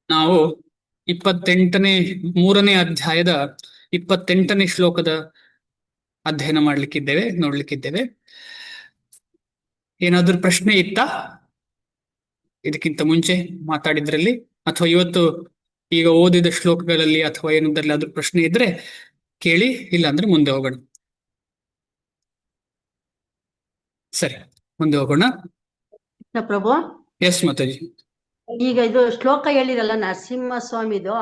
ನಾವು 23ನೇ ಅಧ್ಯಾಯದ 28ನೇ ಶ್ಲೋಕದ ಅಧ್ಯಯನ ನೋಡ್ಲಿಕ್ಕಿದ್ದೇವೆ. ಏನಾದ್ರೂ ಪ್ರಶ್ನೆ ಇತ್ತಾ ಇದಕ್ಕಿಂತ ಮುಂಚೆ ಮಾತಾಡಿದ್ರಲ್ಲಿ, ಅಥವಾ ಇವತ್ತು ಈಗ ಓದಿದ ಶ್ಲೋಕಗಳಲ್ಲಿ ಅಥವಾ ಏನಾದ್ರಲ್ಲಿ ಆದ್ರೂ ಪ್ರಶ್ನೆ ಇದ್ರೆ ಕೇಳಿ, ಇಲ್ಲ ಅಂದ್ರೆ ಮುಂದೆ ಹೋಗೋಣ. ಸರಿ, ಮುಂದೆ ಹೋಗೋಣ. ಪ್ರಭು, ಎಸ್ ಮಾತಾಜಿ. ಈಗ ಇದು ಶ್ಲೋಕ ಹೇಳಿರಲ್ಲ ನರಸಿಂಹ ಸ್ವಾಮಿದು,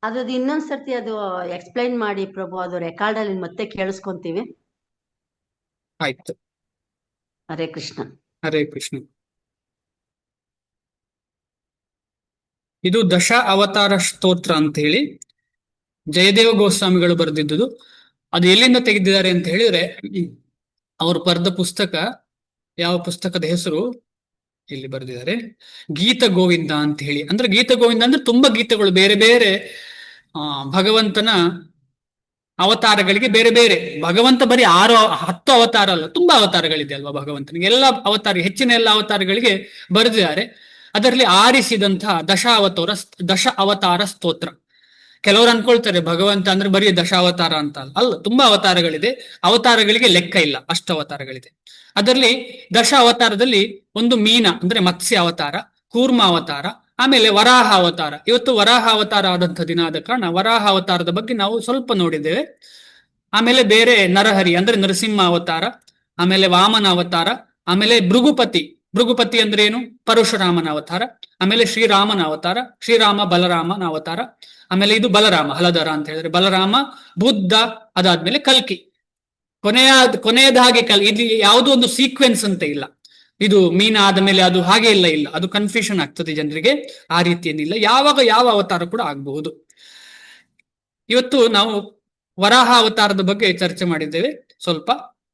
ಅದ್ರದ್ದು ಇನ್ನೊಂದ್ಸರ್ತಿ ಅದು ಎಕ್ಸ್ಪ್ಲೈನ್ ಮಾಡಿ ಪ್ರಭು. ಅದು ರೆಕಾರ್ಡ್ ಅಲ್ಲಿ ಮತ್ತೆ ಕೇಳಿಸ್ಕೊಂತೀವಿ. ಆಯ್ತು. ಹರೇ ಕೃಷ್ಣ. ಹರೇ ಕೃಷ್ಣ. ಇದು ದಶ ಅವತಾರ ಸ್ತೋತ್ರ ಅಂತ ಹೇಳಿ ಜಯದೇವ ಗೋಸ್ವಾಮಿಗಳು ಬರೆದಿದ್ದುದು. ಅದು ಎಲ್ಲಿಂದ ತೆಗೆದಿದ್ದಾರೆ ಅಂತ ಹೇಳಿದ್ರೆ, ಅವರು ಬರೆದ ಪುಸ್ತಕ, ಯಾವ ಪುಸ್ತಕದ ಹೆಸರು ಇಲ್ಲಿ ಬರೆದಿದ್ದಾರೆ, ಗೀತ ಗೋವಿಂದ ಅಂತ ಹೇಳಿ. ಅಂದ್ರೆ ಗೀತ ಗೋವಿಂದ ಅಂದ್ರೆ ತುಂಬಾ ಗೀತೆಗಳು, ಬೇರೆ ಬೇರೆ ಭಗವಂತನ ಅವತಾರಗಳಿಗೆ ಬೇರೆ ಬೇರೆ. ಭಗವಂತ ಬರೀ 10 ಅವತಾರ ಅಲ್ಲ, ತುಂಬಾ ಅವತಾರಗಳಿದೆ ಅಲ್ವಾ ಭಗವಂತನಿಗೆ. ಎಲ್ಲ ಅವತಾರ, ಹೆಚ್ಚಿನ ಎಲ್ಲ ಅವತಾರಗಳಿಗೆ ಬರೆದಿದ್ದಾರೆ. ಅದರಲ್ಲಿ ಆರಿಸಿದಂತಹ ದಶ ಅವತಾರ ಸ್ತೋತ್ರ. ಕೆಲವರು ಅನ್ಕೊಳ್ತಾರೆ ಭಗವಂತ ಅಂದ್ರೆ ಬರೀ ದಶಾವತಾರ ಅಂತ ಅಲ್ಲ, ತುಂಬಾ ಅವತಾರಗಳಿದೆ. ಅವತಾರಗಳಿಗೆ ಲೆಕ್ಕ ಇಲ್ಲ, ಅಷ್ಟು ಅವತಾರಗಳಿದೆ. ಅದರಲ್ಲಿ ದಶ ಅವತಾರದಲ್ಲಿ ಒಂದು ಮೀನ ಅಂದ್ರೆ ಮತ್ಸ್ಯ ಅವತಾರ, ಕೂರ್ಮ ಅವತಾರ, ಆಮೇಲೆ ವರಾಹ ಅವತಾರ. ಇವತ್ತು ವರಾಹ ಅವತಾರ ಆದಂಥ ದಿನ ಆದ ಕಾರಣ ವರಾಹ ಅವತಾರದ ಬಗ್ಗೆ ನಾವು ಸ್ವಲ್ಪ ನೋಡಿದ್ದೇವೆ. ಆಮೇಲೆ ಬೇರೆ ನರಹರಿ ಅಂದ್ರೆ ನರಸಿಂಹ ಅವತಾರ, ಆಮೇಲೆ ವಾಮನ ಅವತಾರ, ಆಮೇಲೆ ಭೃಗುಪತಿ ಅಂದ್ರೆ ಏನು, ಪರಶುರಾಮನ ಅವತಾರ, ಆಮೇಲೆ ಶ್ರೀರಾಮನ ಅವತಾರ, ಶ್ರೀರಾಮ ಬಲರಾಮನ ಅವತಾರ, ಆಮೇಲೆ ಇದು ಬಲರಾಮ ಹಲಧರ ಅಂತ ಹೇಳಿದ್ರೆ ಬಲರಾಮ, ಬುದ್ಧ, ಅದಾದ್ಮೇಲೆ ಕಲ್ಕಿ. ಕೊನೆಯದಾಗಿ ಇಲ್ಲಿ ಯಾವುದೋ ಒಂದು ಸೀಕ್ವೆನ್ಸ್ ಅಂತ ಇಲ್ಲ. ಇದು ಮೀನ ಆದ ಮೇಲೆ ಅದು ಹಾಗೆ ಇಲ್ಲ, ಅದು ಕನ್ಫ್ಯೂಷನ್ ಆಗ್ತದೆ ಜನರಿಗೆ. ಆ ರೀತಿಯೇನಿಲ್ಲ, ಯಾವಾಗ ಯಾವ ಅವತಾರ ಕೂಡ ಆಗಬಹುದು. ಇವತ್ತು ನಾವು ವರಾಹ ಅವತಾರದ ಬಗ್ಗೆ ಚರ್ಚೆ ಮಾಡಿದ್ದೇವೆ ಸ್ವಲ್ಪ,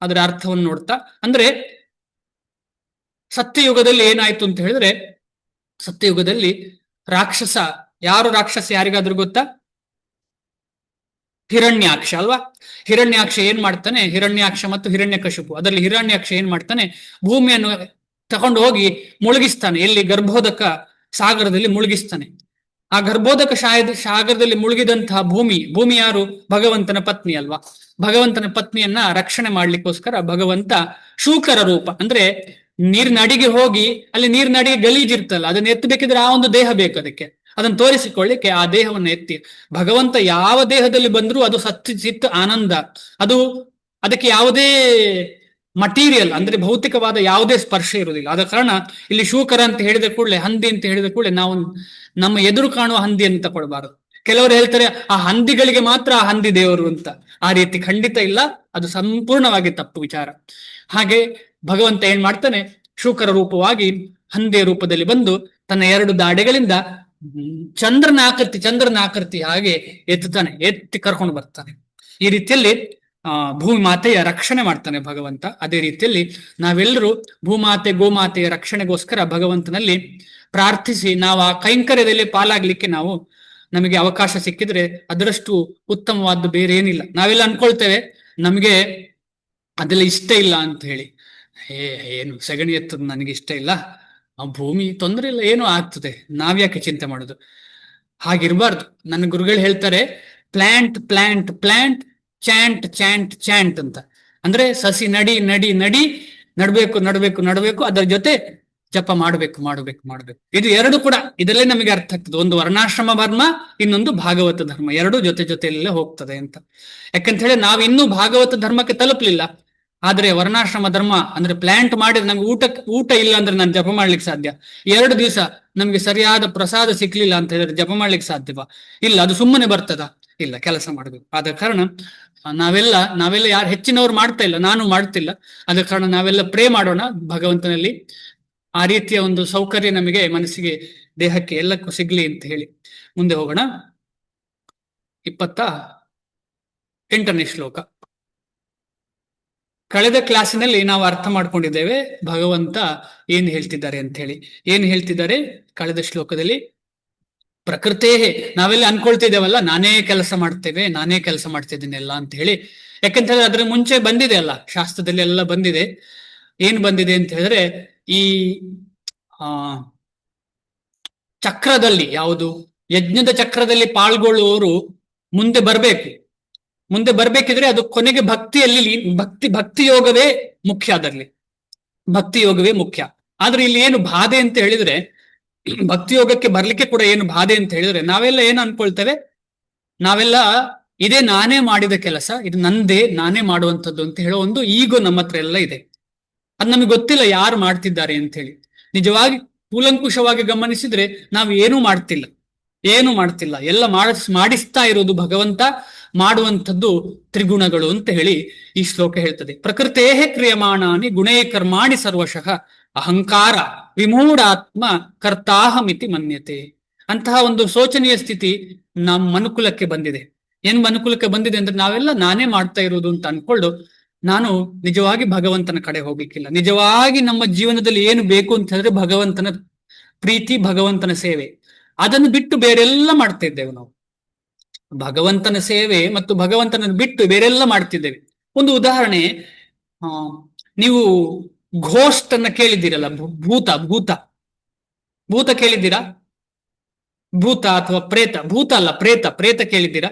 ಅದರ ಅರ್ಥವನ್ನು ನೋಡ್ತಾ. ಅಂದ್ರೆ ಸತ್ಯಯುಗದಲ್ಲಿ ಏನಾಯ್ತು ಅಂತ ಹೇಳಿದ್ರೆ, ಸತ್ಯಯುಗದಲ್ಲಿ ರಾಕ್ಷಸ, ಯಾರಿಗಾದ್ರೂ ಗೊತ್ತಾ? ಹಿರಣ್ಯಾಕ್ಷ ಅಲ್ವಾ. ಹಿರಣ್ಯಾಕ್ಷ ಏನ್ ಮಾಡ್ತಾನೆ, ಹಿರಣ್ಯಾಕ್ಷ ಮತ್ತು ಹಿರಣ್ಯಕಶಿಪು, ಅದರಲ್ಲಿ ಹಿರಣ್ಯಾಕ್ಷ ಏನ್ ಮಾಡ್ತಾನೆ, ಭೂಮಿಯನ್ನು ತಗೊಂಡು ಹೋಗಿ ಮುಳುಗಿಸ್ತಾನೆ. ಎಲ್ಲಿ? ಗರ್ಭೋದಕ ಸಾಗರದಲ್ಲಿ ಮುಳುಗಿಸ್ತಾನೆ. ಆ ಗರ್ಭೋದಕ ಸಾಗರದಲ್ಲಿ ಮುಳುಗಿದಂತಹ ಭೂಮಿ ಯಾರು? ಭಗವಂತನ ಪತ್ನಿ ಅಲ್ವಾ. ಭಗವಂತನ ಪತ್ನಿಯನ್ನ ರಕ್ಷಣೆ ಮಾಡ್ಲಿಕ್ಕೋಸ್ಕರ ಭಗವಂತ ಶೂಕರ ರೂಪ, ಅಂದ್ರೆ ನೀರಿನಡಿಗೆ ಹೋಗಿ, ಅಲ್ಲಿ ನೀರಿನಡಿಗೆ ಗಲೀಜಿರ್ತಲ್ಲ, ಅದನ್ನ ಎತ್ತಬೇಕಿದ್ರೆ ಆ ಒಂದು ದೇಹ ಬೇಕು ಅದಕ್ಕೆ. ಅದನ್ನು ತೋರಿಸಿಕೊಳ್ಳಿಕ್ಕೆ ಆ ದೇಹವನ್ನು ಎತ್ತಿ ಭಗವಂತ ಯಾವ ದೇಹದಲ್ಲಿ ಬಂದರೂ ಅದು ಚಿತ್ತ ಆನಂದ. ಅದಕ್ಕೆ ಯಾವುದೇ ಮಟೀರಿಯಲ್ ಅಂದ್ರೆ ಭೌತಿಕವಾದ ಯಾವುದೇ ಸ್ಪರ್ಶ ಇರುವುದಿಲ್ಲ. ಆದ ಕಾರಣ ಇಲ್ಲಿ ಶೂಕರ ಅಂತ ಹೇಳಿದ ಕೂಡಲೇ, ಹಂದಿ ಅಂತ ಹೇಳಿದ ಕೂಡಲೇ ನಾವು ನಮ್ಮ ಎದುರು ಕಾಣುವ ಹಂದಿಯನ್ನು ತಗೊಳ್ಬಾರದು. ಕೆಲವರು ಹೇಳ್ತಾರೆ ಆ ಹಂದಿಗಳಿಗೆ ಮಾತ್ರ ಆ ಹಂದಿ ದೇವರು ಅಂತ. ಆ ರೀತಿ ಖಂಡಿತ ಇಲ್ಲ, ಅದು ಸಂಪೂರ್ಣವಾಗಿ ತಪ್ಪು ವಿಚಾರ. ಹಾಗೆ ಭಗವಂತ ಏನ್ ಮಾಡ್ತಾನೆ, ಶೂಕರ ರೂಪವಾಗಿ ಹಂದಿಯ ರೂಪದಲ್ಲಿ ಬಂದು ತನ್ನ 2 ದಾಡೆಗಳಿಂದ ಚಂದ್ರನ ಆಕೃತಿ ಹಾಗೆ ಎತ್ತಿ ಕರ್ಕೊಂಡು ಬರ್ತಾನೆ. ಈ ರೀತಿಯಲ್ಲಿ ಭೂಮಿ ಮಾತೆಯ ರಕ್ಷಣೆ ಮಾಡ್ತಾನೆ ಭಗವಂತ. ಅದೇ ರೀತಿಯಲ್ಲಿ ನಾವೆಲ್ಲರೂ ಭೂಮಾತೆ ಗೋಮಾತೆಯ ರಕ್ಷಣೆಗೋಸ್ಕರ ಭಗವಂತನಲ್ಲಿ ಪ್ರಾರ್ಥಿಸಿ ನಾವು ಆ ಕೈಂಕರ್ಯದಲ್ಲಿ ಪಾಲಾಗ್ಲಿಕ್ಕೆ ನಮಗೆ ಅವಕಾಶ ಸಿಕ್ಕಿದ್ರೆ ಅದರಷ್ಟು ಉತ್ತಮವಾದ್ದು ಬೇರೆ ಏನಿಲ್ಲ. ನಾವೆಲ್ಲ ಅನ್ಕೊಳ್ತೇವೆ ನಮಗೆ ಅದೆಲ್ಲ ಇಷ್ಟ ಇಲ್ಲ ಅಂತ ಹೇಳಿ. ಏನು ಸಗಣಿ ಎತ್ತದ ನನಗೆ ಇಷ್ಟ ಇಲ್ಲ, ಆ ಭೂಮಿ ತೊಂದರೆ ಇಲ್ಲ, ಏನೋ ಆಗ್ತದೆ, ನಾವ್ಯಾಕೆ ಚಿಂತೆ ಮಾಡೋದು? ಹಾಗಿರ್ಬಾರ್ದು. ನನ್ನ ಗುರುಗಳು ಹೇಳ್ತಾರೆ, plant plant plant, chant chant chant ಅಂತ. ಅಂದ್ರೆ ಸಸಿ ನಡಿ ನಡಿ ನಡಿ, ನಡ್ಬೇಕು, ಅದರ ಜೊತೆ ಜಪ ಮಾಡ್ಬೇಕು. ಇದು ಎರಡು ಕೂಡ ಇದರಲ್ಲೇ ನಮಗೆ ಅರ್ಥ ಆಗ್ತದೆ. ಒಂದು ವರ್ಣಾಶ್ರಮ ಧರ್ಮ, ಇನ್ನೊಂದು ಭಾಗವತ ಧರ್ಮ, ಎರಡು ಜೊತೆಯಲ್ಲೇ ಹೋಗ್ತದೆ ಅಂತ. ಯಾಕಂತ ಹೇಳಿ ನಾವಿನ್ನೂ ಭಾಗವತ ಧರ್ಮಕ್ಕೆ ತಲುಪಲಿಲ್ಲ. ಆದ್ರೆ ವರ್ಣಾಶ್ರಮ ಧರ್ಮ ಅಂದ್ರೆ ಪ್ಲಾಂಟ್ ಮಾಡಿದ್ರೆ ನಮ್ಗೆ ಊಟ ಇಲ್ಲ ಅಂದ್ರೆ ನಾನು ಜಪ ಮಾಡ್ಲಿಕ್ಕೆ ಸಾಧ್ಯ. 2 ದಿವಸ ನಮ್ಗೆ ಸರಿಯಾದ ಪ್ರಸಾದ ಸಿಕ್ಲಿಲ್ಲ ಅಂತ ಹೇಳಿದ್ರೆ ಜಪ ಮಾಡ್ಲಿಕ್ಕೆ ಸಾಧ್ಯವಾ? ಇಲ್ಲ. ಅದು ಸುಮ್ಮನೆ ಬರ್ತದ? ಇಲ್ಲ, ಕೆಲಸ ಮಾಡಬೇಕು. ಆದ ಕಾರಣ ನಾವೆಲ್ಲ ಯಾರು ಹೆಚ್ಚಿನವ್ರು ಮಾಡ್ತಾ ಇಲ್ಲ, ನಾನು ಮಾಡ್ತಿಲ್ಲ. ಆದ ಕಾರಣ ನಾವೆಲ್ಲ ಪ್ರೇ ಮಾಡೋಣ ಭಗವಂತನಲ್ಲಿ, ಆ ರೀತಿಯ ಒಂದು ಸೌಕರ್ಯ ನಮಗೆ ಮನಸ್ಸಿಗೆ, ದೇಹಕ್ಕೆ, ಎಲ್ಲಕ್ಕೂ ಸಿಗ್ಲಿ ಅಂತ ಹೇಳಿ ಮುಂದೆ ಹೋಗೋಣ. 28ನೇ ಶ್ಲೋಕ. ಕಳೆದ ಕ್ಲಾಸಿನಲ್ಲಿ ನಾವು ಅರ್ಥ ಮಾಡ್ಕೊಂಡಿದ್ದೇವೆ ಭಗವಂತ ಏನ್ ಹೇಳ್ತಿದ್ದಾರೆ ಅಂತ ಹೇಳಿ. ಏನ್ ಹೇಳ್ತಿದ್ದಾರೆ ಕಳೆದ ಶ್ಲೋಕದಲ್ಲಿ? ಪ್ರಕೃತೇ, ನಾವೆಲ್ಲ ಅನ್ಕೊಳ್ತಿದ್ದೇವಲ್ಲ ನಾನೇ ಕೆಲಸ ಮಾಡ್ತಿದ್ದೇನೆ ಎಲ್ಲ ಅಂತ ಹೇಳಿ. ಯಾಕಂತ ಹೇಳಿದ್ರೆ ಅದ್ರ ಮುಂಚೆ ಬಂದಿದೆ ಅಲ್ಲ, ಶಾಸ್ತ್ರದಲ್ಲಿ ಎಲ್ಲ ಬಂದಿದೆ. ಏನ್ ಬಂದಿದೆ ಅಂತ ಹೇಳಿದ್ರೆ, ಈ ಚಕ್ರದಲ್ಲಿ, ಯಾವುದು ಯಜ್ಞದ ಚಕ್ರದಲ್ಲಿ ಪಾಲ್ಗೊಳ್ಳುವವರು ಮುಂದೆ ಬರ್ಬೇಕು. ಮುಂದೆ ಬರ್ಬೇಕಿದ್ರೆ ಅದು ಕೊನೆಗೆ ಭಕ್ತಿಯಲ್ಲಿ ಭಕ್ತಿ ಯೋಗವೇ ಮುಖ್ಯ. ಅದರಲ್ಲಿ ಭಕ್ತಿ ಯೋಗವೇ ಮುಖ್ಯ. ಆದ್ರೆ ಇಲ್ಲಿ ಏನು ಬಾಧೆ ಅಂತ ಹೇಳಿದ್ರೆ, ಭಕ್ತಿ ಯೋಗಕ್ಕೆ ಬರ್ಲಿಕ್ಕೆ ಕೂಡ ಏನು ಬಾಧೆ ಅಂತ ಹೇಳಿದ್ರೆ, ನಾವೆಲ್ಲ ಏನು ಅನ್ಕೊಳ್ತೇವೆ, ನಾವೆಲ್ಲ ಇದೇ ನಾನೇ ಮಾಡಿದ ಕೆಲಸ, ಇದು ನಂದೇ, ನಾನೇ ಮಾಡುವಂಥದ್ದು ಅಂತ ಹೇಳೋ ಒಂದು ಈಗೋ ನಮ್ಮ ಹತ್ರ ಎಲ್ಲ ಇದೆ. ಅದು ನಮಗೆ ಗೊತ್ತಿಲ್ಲ ಯಾರು ಮಾಡ್ತಿದ್ದಾರೆ ಅಂತ ಹೇಳಿ. ನಿಜವಾಗಿ ಕೂಲಂಕುಷವಾಗಿ ಗಮನಿಸಿದ್ರೆ ನಾವು ಏನೂ ಮಾಡ್ತಿಲ್ಲ, ಎಲ್ಲ ಮಾಡಿಸ್ತಾ ಇರೋದು ಭಗವಂತ ಮಾಡುವಂಥದ್ದು ತ್ರಿಗುಣಗಳು ಅಂತ ಹೇಳಿ ಈ ಶ್ಲೋಕ ಹೇಳ್ತದೆ. ಪ್ರಕೃತೇ ಕ್ರಿಯಮಾಣಾನಿ ಗುಣೇ ಕರ್ಮಾಣಿ ಸರ್ವಶಃ ಅಹಂಕಾರ ವಿಮೂಢಾತ್ಮ ಕರ್ತಾಹಮಿತಿ ಮನ್ಯತೆ. ಅಂತಹ ಒಂದು ಶೋಚನೀಯ ಸ್ಥಿತಿ ನಮ್ಮ ಮನುಕುಲಕ್ಕೆ ಬಂದಿದೆ. ಏನ್ ಮನುಕುಲಕ್ಕೆ ಬಂದಿದೆ ಅಂದ್ರೆ, ನಾವೆಲ್ಲ ನಾನೇ ಮಾಡ್ತಾ ಇರೋದು ಅಂತ ಅನ್ಕೊಂಡು ನಾನು ನಿಜವಾಗಿ ಭಗವಂತನ ಕಡೆ ಹೋಗ್ಲಿಕ್ಕಿಲ್ಲ. ನಿಜವಾಗಿ ನಮ್ಮ ಜೀವನದಲ್ಲಿ ಏನು ಬೇಕು ಅಂತ ಹೇಳಿದ್ರೆ ಭಗವಂತನ ಪ್ರೀತಿ, ಭಗವಂತನ ಸೇವೆ. ಅದನ್ನು ಬಿಟ್ಟು ಬೇರೆಲ್ಲ ಮಾಡ್ತಾ ಇದ್ದೇವೆ ನಾವು. ಭಗವಂತನ ಸೇವೆ ಮತ್ತು ಭಗವಂತನನ್ನು ಬಿಟ್ಟು ಬೇರೆಲ್ಲ ಮಾಡ್ತಿದ್ದೇವೆ. ಒಂದು ಉದಾಹರಣೆ, ನೀವು ಘೋಸ್ಟ್ ಅನ್ನ ಕೇಳಿದ್ದೀರಲ್ಲ, ಭೂತ ಭೂತ ಭೂತ ಕೇಳಿದ್ದೀರಾ? ಭೂತ ಅಥವಾ ಪ್ರೇತ, ಭೂತ ಅಲ್ಲ ಪ್ರೇತ, ಪ್ರೇತ ಕೇಳಿದ್ದೀರಾ?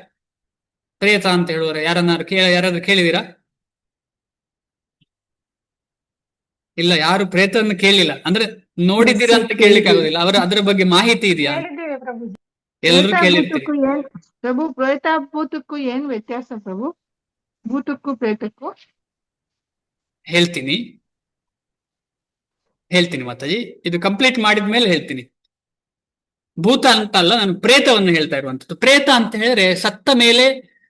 ಪ್ರೇತ ಅಂತ ಹೇಳುವರೆ ಯಾರಾದ್ರೂ ಕೇಳಿದ್ದೀರಾ? ಇಲ್ಲ, ಯಾರು ಪ್ರೇತವನ್ನು ಕೇಳಿಲ್ಲ. ಅಂದ್ರೆ ನೋಡಿದ್ದೀರಾ ಅಂತ ಕೇಳಲಿಕ್ಕೆ ಆಗೋದಿಲ್ಲ. ಅದರ ಬಗ್ಗೆ ಮಾಹಿತಿ ಇದೆಯಾ? ಎಲ್ಲರೂ ಕೇಳಿರ್ತೀರಿ. ಪ್ರಭು, ಪ್ರೇತ ಭೂತಕ್ಕೂ ಏನ್ ವ್ಯತ್ಯಾಸ ಪ್ರಭು? ಭೂತಕ್ಕೂ ಪ್ರೇತಕ್ಕೂ ಹೇಳ್ತೀನಿ ಮಾತಾಜಿ, ಇದು ಕಂಪ್ಲೀಟ್ ಮಾಡಿದ್ಮೇಲೆ ಹೇಳ್ತೀನಿ. ಭೂತ ಅಂತ ಅಲ್ಲ, ನಾನು ಪ್ರೇತವನ್ನು ಹೇಳ್ತಾ ಇರುವಂತದ್ದು. ಪ್ರೇತ ಅಂತ ಹೇಳಿದ್ರೆ ಸತ್ತ ಮೇಲೆ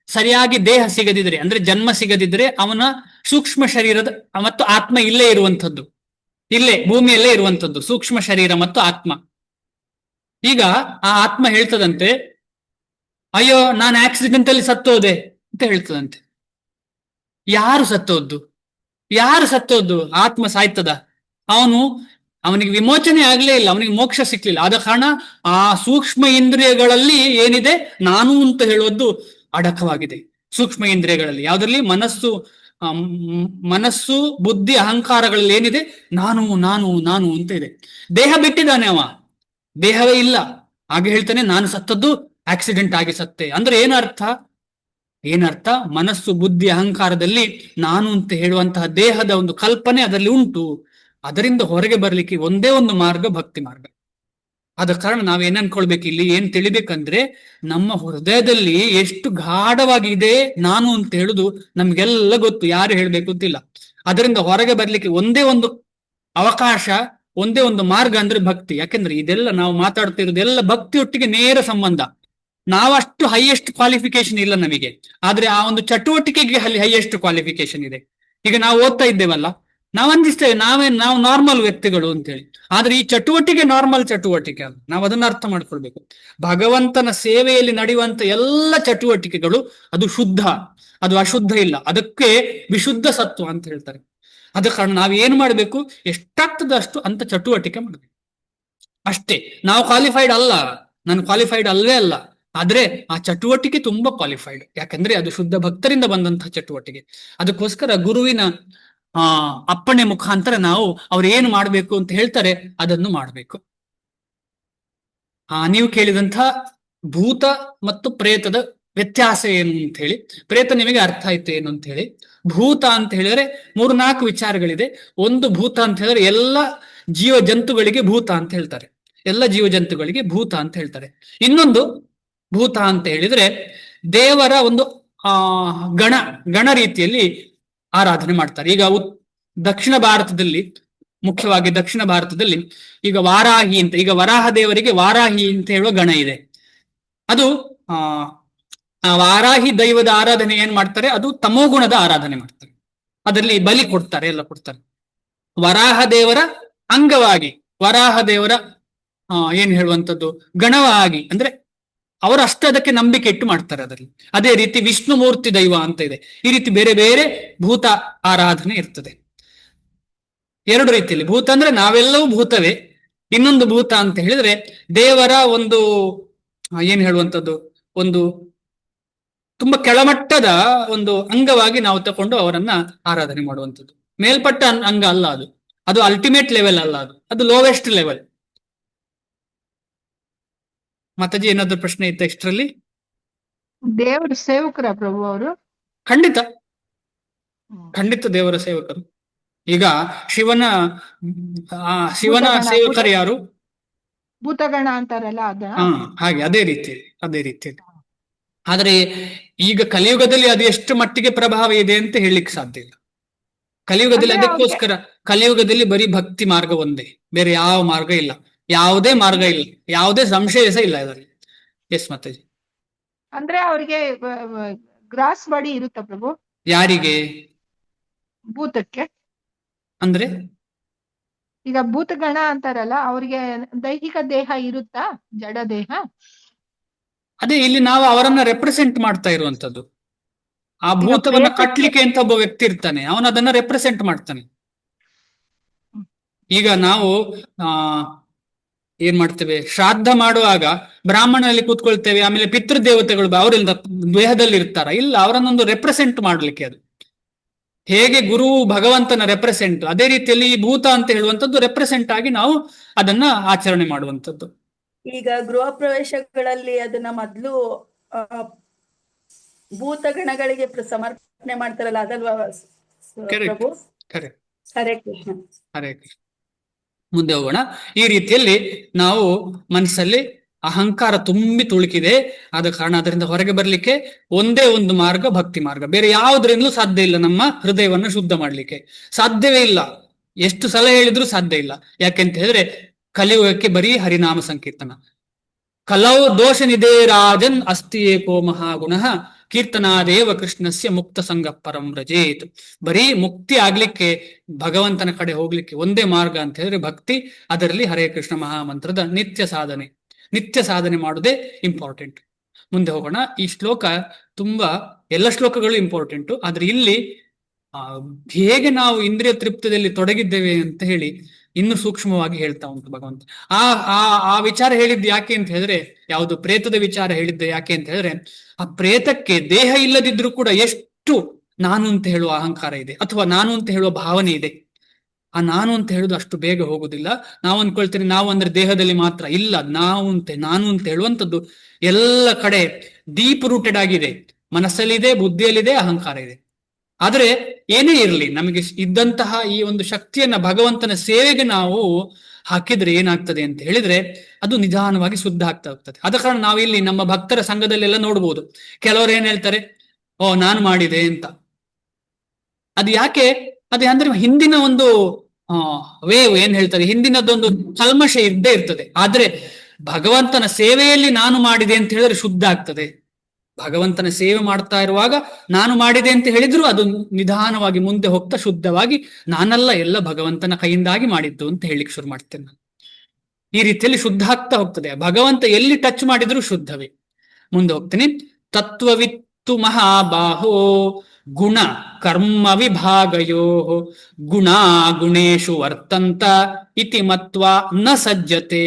ಸರಿಯಾಗಿ ದೇಹ ಸಿಗದಿದ್ರೆ, ಅಂದ್ರೆ ಜನ್ಮ ಸಿಗದಿದ್ರೆ ಅವನ ಸೂಕ್ಷ್ಮ ಶರೀರದ ಮತ್ತು ಆತ್ಮ ಇಲ್ಲೇ ಇರುವಂಥದ್ದು, ಇಲ್ಲೇ ಭೂಮಿಯಲ್ಲೇ ಇರುವಂಥದ್ದು ಸೂಕ್ಷ್ಮ ಶರೀರ ಮತ್ತು ಆತ್ಮ. ಈಗ ಆ ಆತ್ಮ ಹೇಳ್ತದಂತೆ, ಅಯ್ಯೋ ನಾನು ಆಕ್ಸಿಡೆಂಟ್ ಅಲ್ಲಿ ಸತ್ತೋದೆ ಅಂತ ಹೇಳ್ತದಂತೆ. ಯಾರು ಸತ್ತೋದ್ದು? ಆತ್ಮ ಸಾಯ್ತದ? ಅವನಿಗೆ ವಿಮೋಚನೆ ಆಗ್ಲೇ ಇಲ್ಲ, ಅವನಿಗೆ ಮೋಕ್ಷ ಸಿಕ್ಲಿಲ್ಲ. ಆದ ಕಾರಣ ಆ ಸೂಕ್ಷ್ಮ ಇಂದ್ರಿಯಗಳಲ್ಲಿ ಏನಿದೆ, ನಾನು ಅಂತ ಹೇಳೋದು ಅಡಕವಾಗಿದೆ. ಸೂಕ್ಷ್ಮ ಇಂದ್ರಿಯಗಳಲ್ಲಿ ಯಾವ್ದ್ರಲ್ಲಿ? ಮನಸ್ಸು ಬುದ್ಧಿ ಅಹಂಕಾರಗಳಲ್ಲಿ ಏನಿದೆ, ನಾನು ನಾನು ನಾನು ಅಂತ ಇದೆ. ದೇಹ ಬಿಟ್ಟಿದ್ದಾನೆ ಅವ, ದೇಹವೇ ಇಲ್ಲ. ಹಾಗೆ ಹೇಳ್ತಾನೆ, ನಾನು ಸತ್ತದ್ದು ಆಕ್ಸಿಡೆಂಟ್ ಆಗಿ ಸತ್ತೆ. ಅಂದ್ರೆ ಏನರ್ಥ? ಮನಸ್ಸು ಬುದ್ಧಿ ಅಹಂಕಾರದಲ್ಲಿ ನಾನು ಅಂತ ಹೇಳುವಂತಹ ದೇಹದ ಒಂದು ಕಲ್ಪನೆ ಅದರಲ್ಲಿ ಉಂಟು. ಅದರಿಂದ ಹೊರಗೆ ಬರ್ಲಿಕ್ಕೆ ಒಂದೇ ಒಂದು ಮಾರ್ಗ, ಭಕ್ತಿ ಮಾರ್ಗ. ಆದ ಕಾರಣ ನಾವೇನ್ ಅನ್ಕೊಳ್ಬೇಕು, ಇಲ್ಲಿ ಏನ್ ತಿಳಿಬೇಕಂದ್ರೆ, ನಮ್ಮ ಹೃದಯದಲ್ಲಿ ಎಷ್ಟು ಗಾಢವಾಗಿ ಇದೆ ನಾನು ಅಂತ ಹೇಳುದು ನಮ್ಗೆಲ್ಲ ಗೊತ್ತು, ಯಾರು ಹೇಳ್ಬೇಕು ಅಂತಿಲ್ಲ. ಅದರಿಂದ ಹೊರಗೆ ಬರ್ಲಿಕ್ಕೆ ಒಂದೇ ಒಂದು ಅವಕಾಶ, ಒಂದೇ ಒಂದು ಮಾರ್ಗ ಅಂದ್ರೆ ಭಕ್ತಿ. ಯಾಕೆಂದ್ರೆ ಇದೆಲ್ಲ ನಾವು ಮಾತಾಡ್ತಿರೋದೆಲ್ಲ ಭಕ್ತಿಯೊಟ್ಟಿಗೆ ನೇರ ಸಂಬಂಧ. ನಾವಷ್ಟು ಹೈಯೆಸ್ಟ್ ಕ್ವಾಲಿಫಿಕೇಶನ್ ಇಲ್ಲ ನಮಗೆ, ಆದ್ರೆ ಆ ಒಂದು ಚಟುವಟಿಕೆಗೆ ಅಲ್ಲಿ ಹೈಯೆಸ್ಟ್ ಕ್ವಾಲಿಫಿಕೇಶನ್ ಇದೆ. ಈಗ ನಾವು ಓದ್ತಾ ಇದ್ದೇವಲ್ಲ, ನಾವು ಅಂದಿಸ್ತೇವೆ ನಾವು ನಾರ್ಮಲ್ ವ್ಯಕ್ತಿಗಳು ಅಂತೇಳಿ. ಆದ್ರೆ ಈ ಚಟುವಟಿಕೆ ನಾರ್ಮಲ್ ಚಟುವಟಿಕೆ ಅಲ್ಲ, ನಾವು ಅದನ್ನ ಅರ್ಥ ಮಾಡ್ಕೊಳ್ಬೇಕು. ಭಗವಂತನ ಸೇವೆಯಲ್ಲಿ ನಡೆಯುವಂತ ಎಲ್ಲ ಚಟುವಟಿಕೆಗಳು ಅದು ಶುದ್ಧ, ಅದು ಅಶುದ್ಧ ಇಲ್ಲ. ಅದಕ್ಕೆ ವಿಶುದ್ಧ ಸತ್ವ ಅಂತ ಹೇಳ್ತಾರೆ. ಅದ ಕಾರಣ ನಾವು ಏನು ಮಾಡ್ಬೇಕು, ಎಷ್ಟಾಗ್ತದೆ ಅಷ್ಟು ಅಂತ ಚಟುವಟಿಕೆ ಮಾಡ್ಬೇಕು ಅಷ್ಟೇ. ನಾವು ಕ್ವಾಲಿಫೈಡ್ ಅಲ್ಲ, ನಾನು ಕ್ವಾಲಿಫೈಡ್ ಅಲ್ವೇ ಅಲ್ಲ, ಆದ್ರೆ ಆ ಚಟುವಟಿಕೆ ತುಂಬಾ ಕ್ವಾಲಿಫೈಡ್. ಯಾಕಂದ್ರೆ ಅದು ಶುದ್ಧ ಭಕ್ತರಿಂದ ಬಂದಂತಹ ಚಟುವಟಿಕೆ. ಅದಕ್ಕೋಸ್ಕರ ಗುರುವಿನ ಅಪ್ಪಣೆ ಮುಖಾಂತರ ನಾವು ಅವ್ರು ಏನು ಮಾಡ್ಬೇಕು ಅಂತ ಹೇಳ್ತಾರೆ ಅದನ್ನು ಮಾಡ್ಬೇಕು. ನೀವು ಕೇಳಿದಂತಹ ಭೂತ ಮತ್ತು ಪ್ರೇತದ ವ್ಯತ್ಯಾಸ ಏನು ಅಂತ ಹೇಳಿ, ಪ್ರೇತ ನಿಮಗೆ ಅರ್ಥ ಆಯ್ತು ಏನು ಅಂತ ಹೇಳಿ. ಭೂತ ಅಂತ ಹೇಳಿದ್ರೆ 3-4 ವಿಚಾರಗಳಿದೆ. ಒಂದು, ಭೂತ ಅಂತ ಹೇಳಿದ್ರೆ ಎಲ್ಲ ಜೀವ ಜಂತುಗಳಿಗೆ ಭೂತ ಅಂತ ಹೇಳ್ತಾರೆ, ಎಲ್ಲ ಜೀವ ಜಂತುಗಳಿಗೆ ಭೂತ ಅಂತ ಹೇಳ್ತಾರೆ. ಇನ್ನೊಂದು ಭೂತ ಅಂತ ಹೇಳಿದ್ರೆ ದೇವರ ಒಂದು ಗಣ ರೀತಿಯಲ್ಲಿ ಆರಾಧನೆ ಮಾಡ್ತಾರೆ. ಈಗ ದಕ್ಷಿಣ ಭಾರತದಲ್ಲಿ, ಮುಖ್ಯವಾಗಿ ದಕ್ಷಿಣ ಭಾರತದಲ್ಲಿ ಈಗ ವಾರಾಹಿ ಅಂತ, ಈಗ ವರಾಹ ದೇವರಿಗೆ ವಾರಾಹಿ ಅಂತ ಹೇಳುವ ಗಣ ಇದೆ. ಅದು ವಾರಾಹಿ ದೈವದ ಆರಾಧನೆ ಏನ್ ಮಾಡ್ತಾರೆ, ಅದು ತಮೋಗುಣದ ಆರಾಧನೆ ಮಾಡ್ತಾರೆ. ಅದರಲ್ಲಿ ಬಲಿ ಕೊಡ್ತಾರೆ, ಎಲ್ಲ ಕೊಡ್ತಾರೆ. ವರಾಹ ದೇವರ ಅಂಗವಾಗಿ, ವರಾಹ ದೇವರ ಏನ್ ಹೇಳುವಂಥದ್ದು ಗಣವಾಗಿ, ಅಂದ್ರೆ ಅವರು ಅಷ್ಟೇ ಅದಕ್ಕೆ ನಂಬಿಕೆ ಇಟ್ಟು ಮಾಡ್ತಾರೆ ಅದರಲ್ಲಿ. ಅದೇ ರೀತಿ ವಿಷ್ಣುಮೂರ್ತಿ ದೈವ ಅಂತ ಇದೆ. ಈ ರೀತಿ ಬೇರೆ ಬೇರೆ ಭೂತ ಆರಾಧನೆ ಇರ್ತದೆ. 2 ರೀತಿಯಲ್ಲಿ ಭೂತ ಅಂದ್ರೆ ನಾವೆಲ್ಲವೂ ಭೂತವೇ. ಇನ್ನೊಂದು ಭೂತ ಅಂತ ಹೇಳಿದ್ರೆ ದೇವರ ಒಂದು ಏನ್ ಹೇಳುವಂಥದ್ದು, ಒಂದು ತುಂಬಾ ಕೆಳಮಟ್ಟದ ಒಂದು ಅಂಗವಾಗಿ ನಾವು ತಕೊಂಡು ಅವರನ್ನ ಆರಾಧನೆ ಮಾಡುವಂಥದ್ದು. ಮೇಲ್ಪಟ್ಟ ಅಂಗ ಅಲ್ಲ ಅದು, ಅದು ಅಲ್ಟಿಮೇಟ್ ಲೆವೆಲ್ ಅಲ್ಲ, ಅದು ಲೋವೆಸ್ಟ್ ಲೆವೆಲ್. ಮಾತಾಜಿ ಏನಾದ್ರು ಪ್ರಶ್ನೆ ಇತ್ತ ಇಷ್ಟರಲ್ಲಿ? ದೇವ್ರ ಸೇವಕರ ಪ್ರಭು ಅವರು? ಖಂಡಿತ ಖಂಡಿತ ದೇವರ ಸೇವಕರು. ಈಗ ಶಿವನ ಭೂತಗಣ ಸೇವಕರು ಯಾರು? ಭೂತಗಣ ಅಂತಾರಲ್ಲ ಅದ? ಹಾಗೆ ಅದೇ ರೀತಿಯಲ್ಲಿ. ಆದ್ರೆ ಈಗ ಕಲಿಯುಗದಲ್ಲಿ ಅದು ಎಷ್ಟು ಮಟ್ಟಿಗೆ ಪ್ರಭಾವ ಇದೆ ಅಂತ ಹೇಳಲಿಕ್ಕೆ ಸಾಧ್ಯ ಇಲ್ಲ. ಕಲಿಯುಗದಲ್ಲಿ ಅದಕ್ಕೋಸ್ಕರ ಕಲಿಯುಗದಲ್ಲಿ ಬರೀ ಭಕ್ತಿ ಮಾರ್ಗ ಒಂದೇ, ಬೇರೆ ಯಾವ ಮಾರ್ಗ ಇಲ್ಲ, ಯಾವುದೇ ಮಾರ್ಗ ಇಲ್ಲ, ಯಾವುದೇ ಸಂಶಯ ಸಹ ಇಲ್ಲ ಇದರಲ್ಲಿ. ಎಸ್ ಮಾತಾಜಿ. ಅಂದ್ರೆ ಅವ್ರಿಗೆ ಗ್ರಾಸ್ ಬಾಡಿ ಇರುತ್ತಾ ಪ್ರಭು? ಯಾರಿಗೆ? ಭೂತಕ್ಕೆ. ಅಂದ್ರೆ ಈಗ ಭೂತಗಣ ಅಂತಾರಲ್ಲ, ಅವ್ರಿಗೆ ದೈಹಿಕ ದೇಹ ಇರುತ್ತಾ, ಜಡ ದೇಹ? ಅದೇ ಇಲ್ಲಿ ನಾವು ಅವರನ್ನ ರೆಪ್ರೆಸೆಂಟ್ ಮಾಡ್ತಾ ಇರುವಂತದ್ದು. ಆ ಭೂತವನ್ನ ಕಟ್ಲಿಕ್ಕೆ ಅಂತ ಒಬ್ಬ ವ್ಯಕ್ತಿ ಇರ್ತಾನೆ, ಅವನು ಅದನ್ನ ರೆಪ್ರೆಸೆಂಟ್ ಮಾಡ್ತಾನೆ. ಈಗ ನಾವು ಏನ್ ಮಾಡ್ತೇವೆ, ಶ್ರಾದ್ದ ಮಾಡುವಾಗ ಬ್ರಾಹ್ಮಣನಲ್ಲಿ ಕೂತ್ಕೊಳ್ತೇವೆ, ಆಮೇಲೆ ಪಿತೃದೇವತೆಗಳು ಅವರಿಂದ ದೇಹದಲ್ಲಿ ಇರ್ತಾರ? ಇಲ್ಲ, ಅವರನ್ನೊಂದು ರೆಪ್ರೆಸೆಂಟ್ ಮಾಡ್ಲಿಕ್ಕೆ. ಅದು ಹೇಗೆ ಗುರು ಭಗವಂತನ ರೆಪ್ರೆಸೆಂಟ್, ಅದೇ ರೀತಿಯಲ್ಲಿ ಈ ಭೂತ ಅಂತ ಹೇಳುವಂಥದ್ದು ರೆಪ್ರೆಸೆಂಟ್ ಆಗಿ ನಾವು ಅದನ್ನ ಆಚರಣೆ ಮಾಡುವಂಥದ್ದು. ಈಗ ಗೃಹ ಪ್ರವೇಶಗಳಲ್ಲಿ ಅದನ್ನ ಮೊದ್ಲು ಭೂತಗಣಗಳಿಗೆ ಸಮರ್ಪಣೆ ಮಾಡ್ತಾರಲ್ಲ, ಅದಲ್ವಾ ಪ್ರಭು? ಹರೇ ಕೃಷ್ಣ. ಹರೇ ಕೃಷ್ಣ. ಮುಂದೆ ಹೋಗೋಣ. ಈ ರೀತಿಯಲ್ಲಿ ನಾವು ಮನಸ್ಸಲ್ಲಿ ಅಹಂಕಾರ ತುಂಬಿ ತುಳುಕಿದೆ, ಆದ ಕಾರಣ ಅದರಿಂದ ಹೊರಗೆ ಬರ್ಲಿಕ್ಕೆ ಒಂದೇ ಒಂದು ಮಾರ್ಗ ಭಕ್ತಿ ಮಾರ್ಗ. ಬೇರೆ ಯಾವುದರಿಂದಲೂ ಸಾಧ್ಯ ಇಲ್ಲ. ನಮ್ಮ ಹೃದಯವನ್ನು ಶುದ್ಧ ಮಾಡ್ಲಿಕ್ಕೆ ಸಾಧ್ಯವೇ ಇಲ್ಲ. ಎಷ್ಟು ಸಲ ಹೇಳಿದ್ರು ಸಾಧ್ಯ ಇಲ್ಲ. ಯಾಕೆಂತ ಹೇಳಿದ್ರೆ ಕಲಿಯುಗಕ್ಕೆ ಬರೀ ಹರಿನಾಮ ಸಂಕೀರ್ತನ. ಕಲವು ದೋಷ ನಿಧೇ ರಾಜನ್ ಅಸ್ತಿ ಏಕೋ ಮಹಾಗುಣ ಕೀರ್ತನಾದೇವ ಕೃಷ್ಣಸ್ಯ ಮುಕ್ತ ಸಂಗ ಪರಂ ವ್ರಜೇತ್. ಬರೀ ಮುಕ್ತಿ ಆಗ್ಲಿಕ್ಕೆ, ಭಗವಂತನ ಕಡೆ ಹೋಗ್ಲಿಕ್ಕೆ ಒಂದೇ ಮಾರ್ಗ ಅಂತ ಹೇಳಿದ್ರೆ ಭಕ್ತಿ. ಅದರಲ್ಲಿ ಹರೇ ಕೃಷ್ಣ ಮಹಾಮಂತ್ರದ ನಿತ್ಯ ಸಾಧನೆ ಮಾಡುವುದೇ ಇಂಪಾರ್ಟೆಂಟ್. ಮುಂದೆ ಹೋಗೋಣ. ಈ ಶ್ಲೋಕ ತುಂಬಾ, ಎಲ್ಲ ಶ್ಲೋಕಗಳು ಇಂಪಾರ್ಟೆಂಟು, ಆದ್ರೆ ಇಲ್ಲಿ ಹೇಗೆ ನಾವು ಇಂದ್ರಿಯ ತೃಪ್ತದಲ್ಲಿ ತೊಡಗಿದ್ದೇವೆ ಅಂತ ಹೇಳಿ ಇನ್ನು ಸೂಕ್ಷ್ಮವಾಗಿ ಹೇಳ್ತಾ ಉಂಟು ಭಗವಂತ. ಆ ವಿಚಾರ ಹೇಳಿದ್ದು ಯಾಕೆ ಅಂತ ಹೇಳಿದ್ರೆ, ಯಾವುದು ಪ್ರೇತದ ವಿಚಾರ ಹೇಳಿದ್ದೆ ಯಾಕೆ ಅಂತ ಹೇಳಿದ್ರೆ, ಆ ಪ್ರೇತಕ್ಕೆ ದೇಹ ಇಲ್ಲದಿದ್ರೂ ಕೂಡ ಎಷ್ಟು ನಾನು ಅಂತ ಹೇಳುವ ಅಹಂಕಾರ ಇದೆ, ಅಥವಾ ನಾನು ಅಂತ ಹೇಳುವ ಭಾವನೆ ಇದೆ. ಆ ನಾನು ಅಂತ ಹೇಳುದು ಅಷ್ಟು ಬೇಗ ಹೋಗುದಿಲ್ಲ. ನಾವು ಅನ್ಕೊಳ್ತೇನೆ ನಾವು ಅಂದ್ರೆ ದೇಹದಲ್ಲಿ ಮಾತ್ರ. ಇಲ್ಲ, ನಾನು ಅಂತ ಹೇಳುವಂಥದ್ದು ಎಲ್ಲ ಕಡೆ ಡೀಪ್ ರೂಟೆಡ್ ಆಗಿದೆ. ಮನಸ್ಸಲ್ಲಿದೆ, ಬುದ್ಧಿಯಲ್ಲಿದೆ, ಅಹಂಕಾರ ಇದೆ. ಆದ್ರೆ ಏನೇ ಇರಲಿ, ನಮಗೆ ಇದ್ದಂತಹ ಈ ಒಂದು ಶಕ್ತಿಯನ್ನ ಭಗವಂತನ ಸೇವೆಗೆ ನಾವು ಹಾಕಿದ್ರೆ ಏನಾಗ್ತದೆ ಅಂತ ಹೇಳಿದ್ರೆ, ಅದು ನಿಧಾನವಾಗಿ ಶುದ್ಧ ಆಗ್ತಾ ಹೋಗ್ತದೆ. ಆದ ಕಾರಣ ನಾವಿಲ್ಲಿ ನಮ್ಮ ಭಕ್ತರ ಸಂಘದಲ್ಲೆಲ್ಲ ನೋಡ್ಬೋದು, ಕೆಲವರು ಏನ್ ಹೇಳ್ತಾರೆ, ನಾನು ಮಾಡಿದೆ ಅಂತ. ಅದು ಯಾಕೆ? ಅದೇ ಅಂದ್ರೆ ಹಿಂದಿನ ಒಂದು ವೇವ್ ಏನ್ ಹೇಳ್ತಾರೆ, ಹಿಂದಿನದೊಂದು ಕಲ್ಮಶ ಇದ್ದೇ ಇರ್ತದೆ. ಆದ್ರೆ ಭಗವಂತನ ಸೇವೆಯಲ್ಲಿ ನಾನು ಮಾಡಿದೆ ಅಂತ ಹೇಳಿದ್ರೆ ಶುದ್ಧ ಆಗ್ತದೆ. ಭಗವಂತನ ಸೇವೆ ಮಾಡ್ತಾ ಇರುವಾಗ ನಾನು ಮಾಡಿದೆ ಅಂತ ಹೇಳಿದ್ರು ಅದು ನಿಧಾನವಾಗಿ ಮುಂದೆ ಹೋಗ್ತಾ ಶುದ್ಧವಾಗಿ ನಾನಲ್ಲ, ಎಲ್ಲ ಭಗವಂತನ ಕೈಯಿಂದಾಗಿ ಮಾಡಿದ್ದು ಅಂತ ಹೇಳಿಕ್ ಶುರು ಮಾಡ್ತೇನೆ ನಾನು. ಈ ರೀತಿಯಲ್ಲಿ ಶುದ್ಧ ಆಗ್ತಾ ಹೋಗ್ತದೆ. ಭಗವಂತ ಎಲ್ಲಿ ಟಚ್ ಮಾಡಿದ್ರು ಶುದ್ಧವೇ. ಮುಂದೆ ಹೋಗ್ತೀನಿ. ತತ್ವವಿತ್ತು ಮಹಾಬಾಹೋ ಗುಣ ಕರ್ಮ ವಿಭಾಗಯೋ ಗುಣ ಗುಣೇಶು ವರ್ತಂತ ಇತಿ ಮತ್ವಾ ನ ಸಜ್ಜತೆ.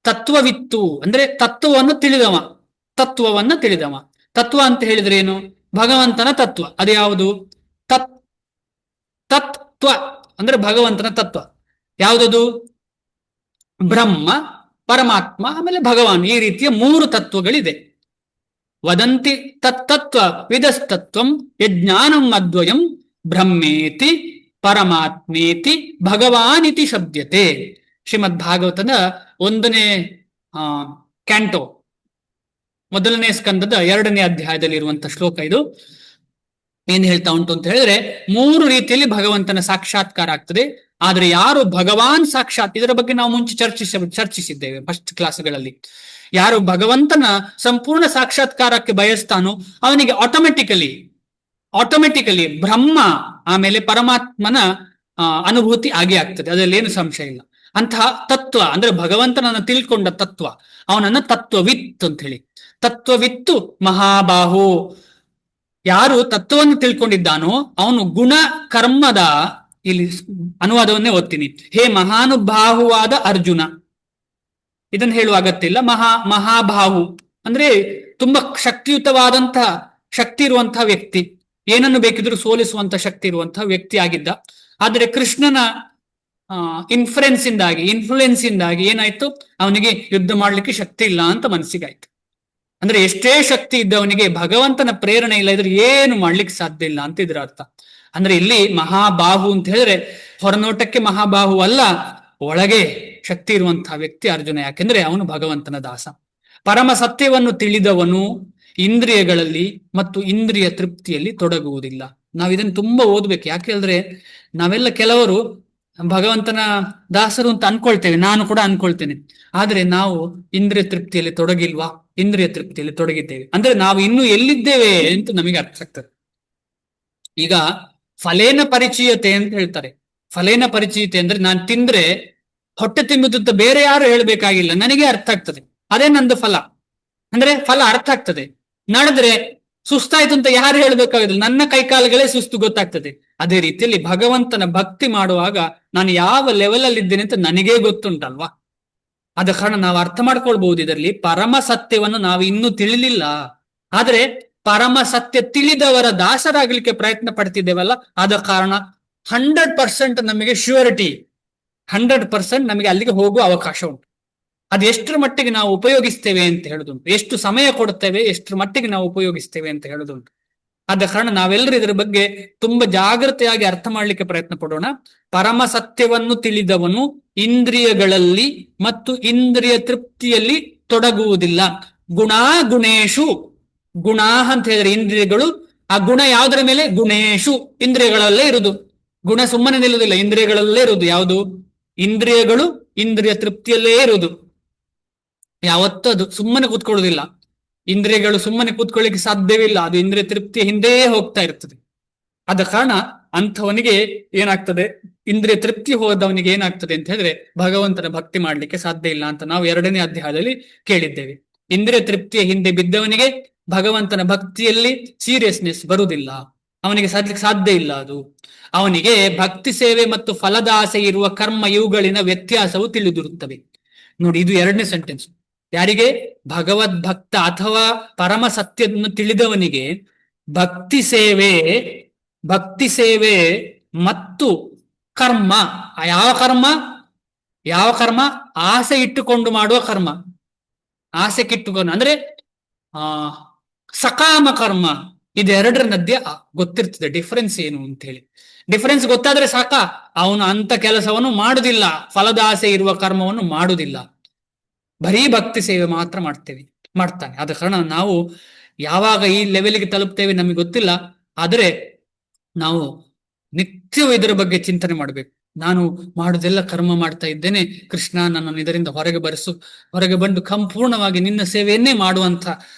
ತತ್ವವಿತ್ತು ಅಂದ್ರೆ ತತ್ವವನ್ನು ತಿಳಿದವ. ತತ್ವ ಅಂತ ಹೇಳಿದ್ರೆ ಏನು? ಭಗವಂತನ ತತ್ವ. ಅದ್ಯಾವುದು? ತತ್ವ ಅಂದ್ರೆ ಭಗವಂತನ ತತ್ವ. ಯಾವುದದು? ಬ್ರಹ್ಮ, ಪರಮಾತ್ಮ, ಆಮೇಲೆ ಭಗವಾನ್. ಈ ರೀತಿಯ 3 ತತ್ವಗಳಿದೆ. ವದಂತಿ ತತ್ತತ್ವ ವಿದಸ್ತತ್ವಂ ಯಜ್ಞಾನಂ ಅದ್ವಯಂ ಬ್ರಹ್ಮೇತಿ ಪರಮಾತ್ಮೇತಿ ಭಗವಾನಿತಿ ಶಬ್ದತೆ. ಶ್ರೀಮದ್ ಭಾಗವತದ 1ನೇ ಕ್ಯಾಂಟೋ 1ನೇ ಸ್ಕಂದದ 2ನೇ ಅಧ್ಯಾಯದಲ್ಲಿ ಇರುವಂತಹ ಶ್ಲೋಕ ಇದು. ಏನ್ ಹೇಳ್ತಾ ಉಂಟು ಅಂತ ಹೇಳಿದ್ರೆ, 3 ರೀತಿಯಲ್ಲಿ ಭಗವಂತನ ಸಾಕ್ಷಾತ್ಕಾರ ಆಗ್ತದೆ. ಆದ್ರೆ ಯಾರು ಭಗವಾನ್ ಸಾಕ್ಷಾತ್, ಇದರ ಬಗ್ಗೆ ನಾವು ಮುಂಚೆ ಚರ್ಚಿಸಿದ್ದೇವೆ ಫಸ್ಟ್ ಕ್ಲಾಸ್ಗಳಲ್ಲಿ. ಯಾರು ಭಗವಂತನ ಸಂಪೂರ್ಣ ಸಾಕ್ಷಾತ್ಕಾರಕ್ಕೆ ಬಯಸ್ತಾನೋ ಅವನಿಗೆ ಆಟೋಮೆಟಿಕಲಿ ಬ್ರಹ್ಮ ಆಮೇಲೆ ಪರಮಾತ್ಮನ ಅನುಭೂತಿ ಆಗೇ ಆಗ್ತದೆ. ಅದರಲ್ಲಿ ಏನು ಸಂಶಯ ಇಲ್ಲ. ಅಂತಹ ತತ್ವ ಅಂದ್ರೆ ಭಗವಂತನನ್ನು ತಿಳ್ಕೊಂಡ ತತ್ವ, ಅವನನ್ನ ತತ್ವವಿತ್ ಅಂತ ಹೇಳಿ. ತತ್ವವಿತ್ತು ಮಹಾಬಾಹು. ಯಾರು ತತ್ವವನ್ನು ತಿಳ್ಕೊಂಡಿದ್ದಾನೋ ಅವನು ಗುಣ ಕರ್ಮದ, ಇಲ್ಲಿ ಅನುವಾದವನ್ನೇ ಓದ್ತೀನಿ. ಹೇ ಮಹಾನುಭಾಹುವಾದ ಅರ್ಜುನ. ಇದನ್ನು ಹೇಳುವ ಅಗತ್ಯ ಇಲ್ಲ. ಮಹಾಬಾಹು ಅಂದ್ರೆ ತುಂಬಾ ಶಕ್ತಿಯುತವಾದಂತಹ ಶಕ್ತಿ ಇರುವಂತಹ ವ್ಯಕ್ತಿ, ಏನನ್ನು ಬೇಕಿದ್ರೂ ಸೋಲಿಸುವಂತಹ ಶಕ್ತಿ ಇರುವಂತಹ ವ್ಯಕ್ತಿ ಆಗಿದ್ದ. ಆದರೆ ಕೃಷ್ಣನ ಇನ್ಫ್ಲುಯೆನ್ಸ್ ಇಂದಾಗಿ ಏನಾಯ್ತು, ಅವನಿಗೆ ಯುದ್ಧ ಮಾಡ್ಲಿಕ್ಕೆ ಶಕ್ತಿ ಇಲ್ಲ ಅಂತ ಮನಸ್ಸಿಗಾಯ್ತು. ಅಂದ್ರೆ ಎಷ್ಟೇ ಶಕ್ತಿ ಇದ್ದವನಿಗೆ ಭಗವಂತನ ಪ್ರೇರಣೆ ಇಲ್ಲ ಇದ್ರೆ ಏನು ಮಾಡ್ಲಿಕ್ಕೆ ಸಾಧ್ಯ ಇಲ್ಲ ಅಂತ ಇದ್ರ ಅರ್ಥ. ಅಂದ್ರೆ ಇಲ್ಲಿ ಮಹಾಬಾಹು ಅಂತ ಹೇಳಿದ್ರೆ ಹೊರನೋಟಕ್ಕೆ ಮಹಾಬಾಹು ಅಲ್ಲ, ಒಳಗೆ ಶಕ್ತಿ ಇರುವಂತಹ ವ್ಯಕ್ತಿ ಅರ್ಜುನ. ಯಾಕೆಂದ್ರೆ ಅವನು ಭಗವಂತನ ದಾಸ. ಪರಮ ಸತ್ಯವನ್ನು ತಿಳಿದವನು ಇಂದ್ರಿಯಗಳಲ್ಲಿ ಮತ್ತು ಇಂದ್ರಿಯ ತೃಪ್ತಿಯಲ್ಲಿ ತೊಡಗುವುದಿಲ್ಲ. ನಾವು ಇದನ್ನು ತುಂಬಾ ಓದ್ಬೇಕು. ಯಾಕೆ ಹೇಳಿದ್ರೆ ನಾವೆಲ್ಲ ಕೆಲವರು ಭಗವಂತನ ದಾಸರು ಅಂತ ಅನ್ಕೊಳ್ತೇವೆ, ನಾನು ಕೂಡ ಅನ್ಕೊಳ್ತೇನೆ. ಆದ್ರೆ ನಾವು ಇಂದ್ರಿಯ ತೃಪ್ತಿಯಲ್ಲಿ ತೊಡಗಿಲ್ವಾ? ಇಂದ್ರಿಯ ತೃಪ್ತಿಯಲ್ಲಿ ತೊಡಗಿದ್ದೇವೆ ಅಂದ್ರೆ ನಾವು ಇನ್ನೂ ಎಲ್ಲಿದ್ದೇವೆ ಅಂತ ನಮಗೆ ಅರ್ಥ ಆಗ್ತದೆ. ಈಗ ಫಲೇನ ಪರಿಚಯತೆ ಅಂತ ಹೇಳ್ತಾರೆ. ಫಲೇನ ಪರಿಚಯತೆ ಅಂದ್ರೆ ನಾನು ತಿಂದ್ರೆ ಹೊಟ್ಟೆ ತುಂಬುತ್ತ ಬೇರೆ ಯಾರು ಹೇಳ್ಬೇಕಾಗಿಲ್ಲ, ನನಗೆ ಅರ್ಥ ಆಗ್ತದೆ, ಅದೇ ನಂದು ಫಲ. ಅಂದ್ರೆ ಫಲ ಅರ್ಥ ಆಗ್ತದೆ. ನಡೆದ್ರೆ ಸುಸ್ತಾಯ್ತು ಅಂತ ಯಾರು ಹೇಳ್ಬೇಕಾಗಿಲ್ಲ, ನನ್ನ ಕೈಕಾಲುಗಳೇ ಸುಸ್ತು ಗೊತ್ತಾಗ್ತದೆ. ಅದೇ ರೀತಿಯಲ್ಲಿ ಭಗವಂತನ ಭಕ್ತಿ ಮಾಡುವಾಗ ನಾನು ಯಾವ ಲೆವೆಲ್ ಅಲ್ಲಿ ಇದ್ದೇನೆ ಅಂತ ನನಗೇ ಗೊತ್ತುಂಟಲ್ವಾ. ಆದ ಕಾರಣ ನಾವು ಅರ್ಥ ಮಾಡ್ಕೊಳ್ಬಹುದು, ಇದರಲ್ಲಿ ಪರಮ ಸತ್ಯವನ್ನು ನಾವು ಇನ್ನೂ ತಿಳಿಲಿಲ್ಲ. ಆದ್ರೆ ಪರಮ ಸತ್ಯ ತಿಳಿದವರ ದಾಸರಾಗ್ಲಿಕ್ಕೆ ಪ್ರಯತ್ನ ಪಡ್ತಿದ್ದೇವಲ್ಲ, ಆದ ಕಾರಣ 100% ನಮಗೆ ಶ್ಯೂರಿಟಿ, 100% ನಮಗೆ ಅಲ್ಲಿಗೆ ಹೋಗುವ ಅವಕಾಶ ಉಂಟು. ಅದು ಎಷ್ಟರ ಮಟ್ಟಿಗೆ ನಾವು ಉಪಯೋಗಿಸ್ತೇವೆ ಅಂತ ಹೇಳುದುಂಟು, ಎಷ್ಟು ಸಮಯ ಕೊಡ್ತೇವೆ, ಎಷ್ಟರ ಮಟ್ಟಿಗೆ ನಾವು ಉಪಯೋಗಿಸ್ತೇವೆ ಅಂತ ಹೇಳುದುಂಟು. ಆದ ಕಾರಣ ನಾವೆಲ್ಲರೂ ಇದರ ಬಗ್ಗೆ ತುಂಬಾ ಜಾಗ್ರತೆಯಾಗಿ ಅರ್ಥ ಮಾಡ್ಲಿಕ್ಕೆ ಪ್ರಯತ್ನ ಪಡೋಣ. ಪರಮ ಸತ್ಯವನ್ನು ತಿಳಿದವನು ಇಂದ್ರಿಯಗಳಲ್ಲಿ ಮತ್ತು ಇಂದ್ರಿಯ ತೃಪ್ತಿಯಲ್ಲಿ ತೊಡಗುವುದಿಲ್ಲ. ಗುಣೇಶು, ಗುಣ ಅಂತ ಹೇಳಿದ್ರೆ ಇಂದ್ರಿಯಗಳು, ಆ ಗುಣ ಯಾವುದರ ಮೇಲೆ? ಗುಣೇಶು, ಇಂದ್ರಿಯಗಳಲ್ಲೇ ಇರುವುದು. ಗುಣ ಸುಮ್ಮನೆ ನಿಲ್ಲುವುದಿಲ್ಲ, ಇಂದ್ರಿಯಗಳಲ್ಲೇ ಇರುವುದು. ಯಾವುದು? ಇಂದ್ರಿಯಗಳು ಇಂದ್ರಿಯ ತೃಪ್ತಿಯಲ್ಲೇ ಇರುವುದು. ಯಾವತ್ತೂ ಅದು ಸುಮ್ಮನೆ ಕೂತ್ಕೊಳ್ಳುವುದಿಲ್ಲ. ಇಂದ್ರಿಯಗಳು ಸುಮ್ಮನೆ ಕೂತ್ಕೊಳ್ಳಿಕ್ಕೆ ಸಾಧ್ಯವಿಲ್ಲ, ಅದು ಇಂದ್ರಿಯ ತೃಪ್ತಿಯ ಹಿಂದೆ ಹೋಗ್ತಾ ಇರ್ತದೆ. ಆದ ಕಾರಣ ಅಂಥವನಿಗೆ ಏನಾಗ್ತದೆ, ಇಂದ್ರಿಯ ತೃಪ್ತಿ ಹೋದವನಿಗೆ ಏನಾಗ್ತದೆ ಅಂತ ಹೇಳಿದ್ರೆ ಭಗವಂತನ ಭಕ್ತಿ ಮಾಡ್ಲಿಕ್ಕೆ ಸಾಧ್ಯ ಇಲ್ಲ ಅಂತ ನಾವು 2ನೇ ಅಧ್ಯಾಯದಲ್ಲಿ ಕೇಳಿದ್ದೇವೆ. ಇಂದ್ರಿಯ ತೃಪ್ತಿಯ ಹಿಂದೆ ಬಿದ್ದವನಿಗೆ ಭಗವಂತನ ಭಕ್ತಿಯಲ್ಲಿ ಸೀರಿಯಸ್ನೆಸ್ ಬರುವುದಿಲ್ಲ, ಅವನಿಗೆ ಸಾಧ್ಯ ಇಲ್ಲ. ಅದು ಅವನಿಗೆ ಭಕ್ತಿ ಸೇವೆ ಮತ್ತು ಫಲದಾಸೆ ಇರುವ ಕರ್ಮ ಇವುಗಳಿನ ವ್ಯತ್ಯಾಸವು ತಿಳಿದಿರುತ್ತವೆ. ನೋಡಿ, ಇದು 2ನೇ ಸೆಂಟೆನ್ಸ್. ಯಾರಿಗೆ? ಭಗವದ್ಭಕ್ತ ಅಥವಾ ಪರಮ ಸತ್ಯವನ್ನು ತಿಳಿದವನಿಗೆ ಭಕ್ತಿ ಸೇವೆ ಮತ್ತು ಕರ್ಮ. ಯಾವ ಕರ್ಮ? ಆಸೆ ಇಟ್ಟುಕೊಂಡು ಮಾಡುವ ಕರ್ಮ. ಆಸೆ ಕಿಟ್ಟುಕೊಂಡು ಅಂದ್ರೆ ಸಕಾಮ ಕರ್ಮ. ಇದೆರಡರ ಮಧ್ಯೆ ಗೊತ್ತಿರ್ತದೆ ಡಿಫರೆನ್ಸ್ ಏನು ಅಂತ ಹೇಳಿ. ಡಿಫರೆನ್ಸ್ ಗೊತ್ತಾದ್ರೆ ಸಾಕ, ಅವನು ಅಂತ ಕೆಲಸವನ್ನು ಮಾಡುದಿಲ್ಲ, ಫಲದ ಆಸೆ ಇರುವ ಕರ್ಮವನ್ನು ಮಾಡುವುದಿಲ್ಲ, ಬರೀ ಭಕ್ತಿ ಸೇವೆ ಮಾತ್ರ ಮಾಡ್ತಾನೆ. ಆದ ಕಾರಣ ನಾವು ಯಾವಾಗ ಈ ಲೆವೆಲ್ಗೆ ತಲುಪ್ತೇವೆ ನಮಗೆ ಗೊತ್ತಿಲ್ಲ. ಆದರೆ ನಾವು ನಿತ್ಯವೂ ಇದರ ಬಗ್ಗೆ ಚಿಂತನೆ ಮಾಡಬೇಕು. ನಾನು ಮಾಡುದೆಲ್ಲ ಕರ್ಮ ಮಾಡ್ತಾ ಇದ್ದೇನೆ, ಕೃಷ್ಣ ನನ್ನನ್ನು ಇದರಿಂದ ಹೊರಗೆ ಬಂದು ಸಂಪೂರ್ಣವಾಗಿ ನಿನ್ನ ಸೇವೆಯನ್ನೇ ಮಾಡುವಂತ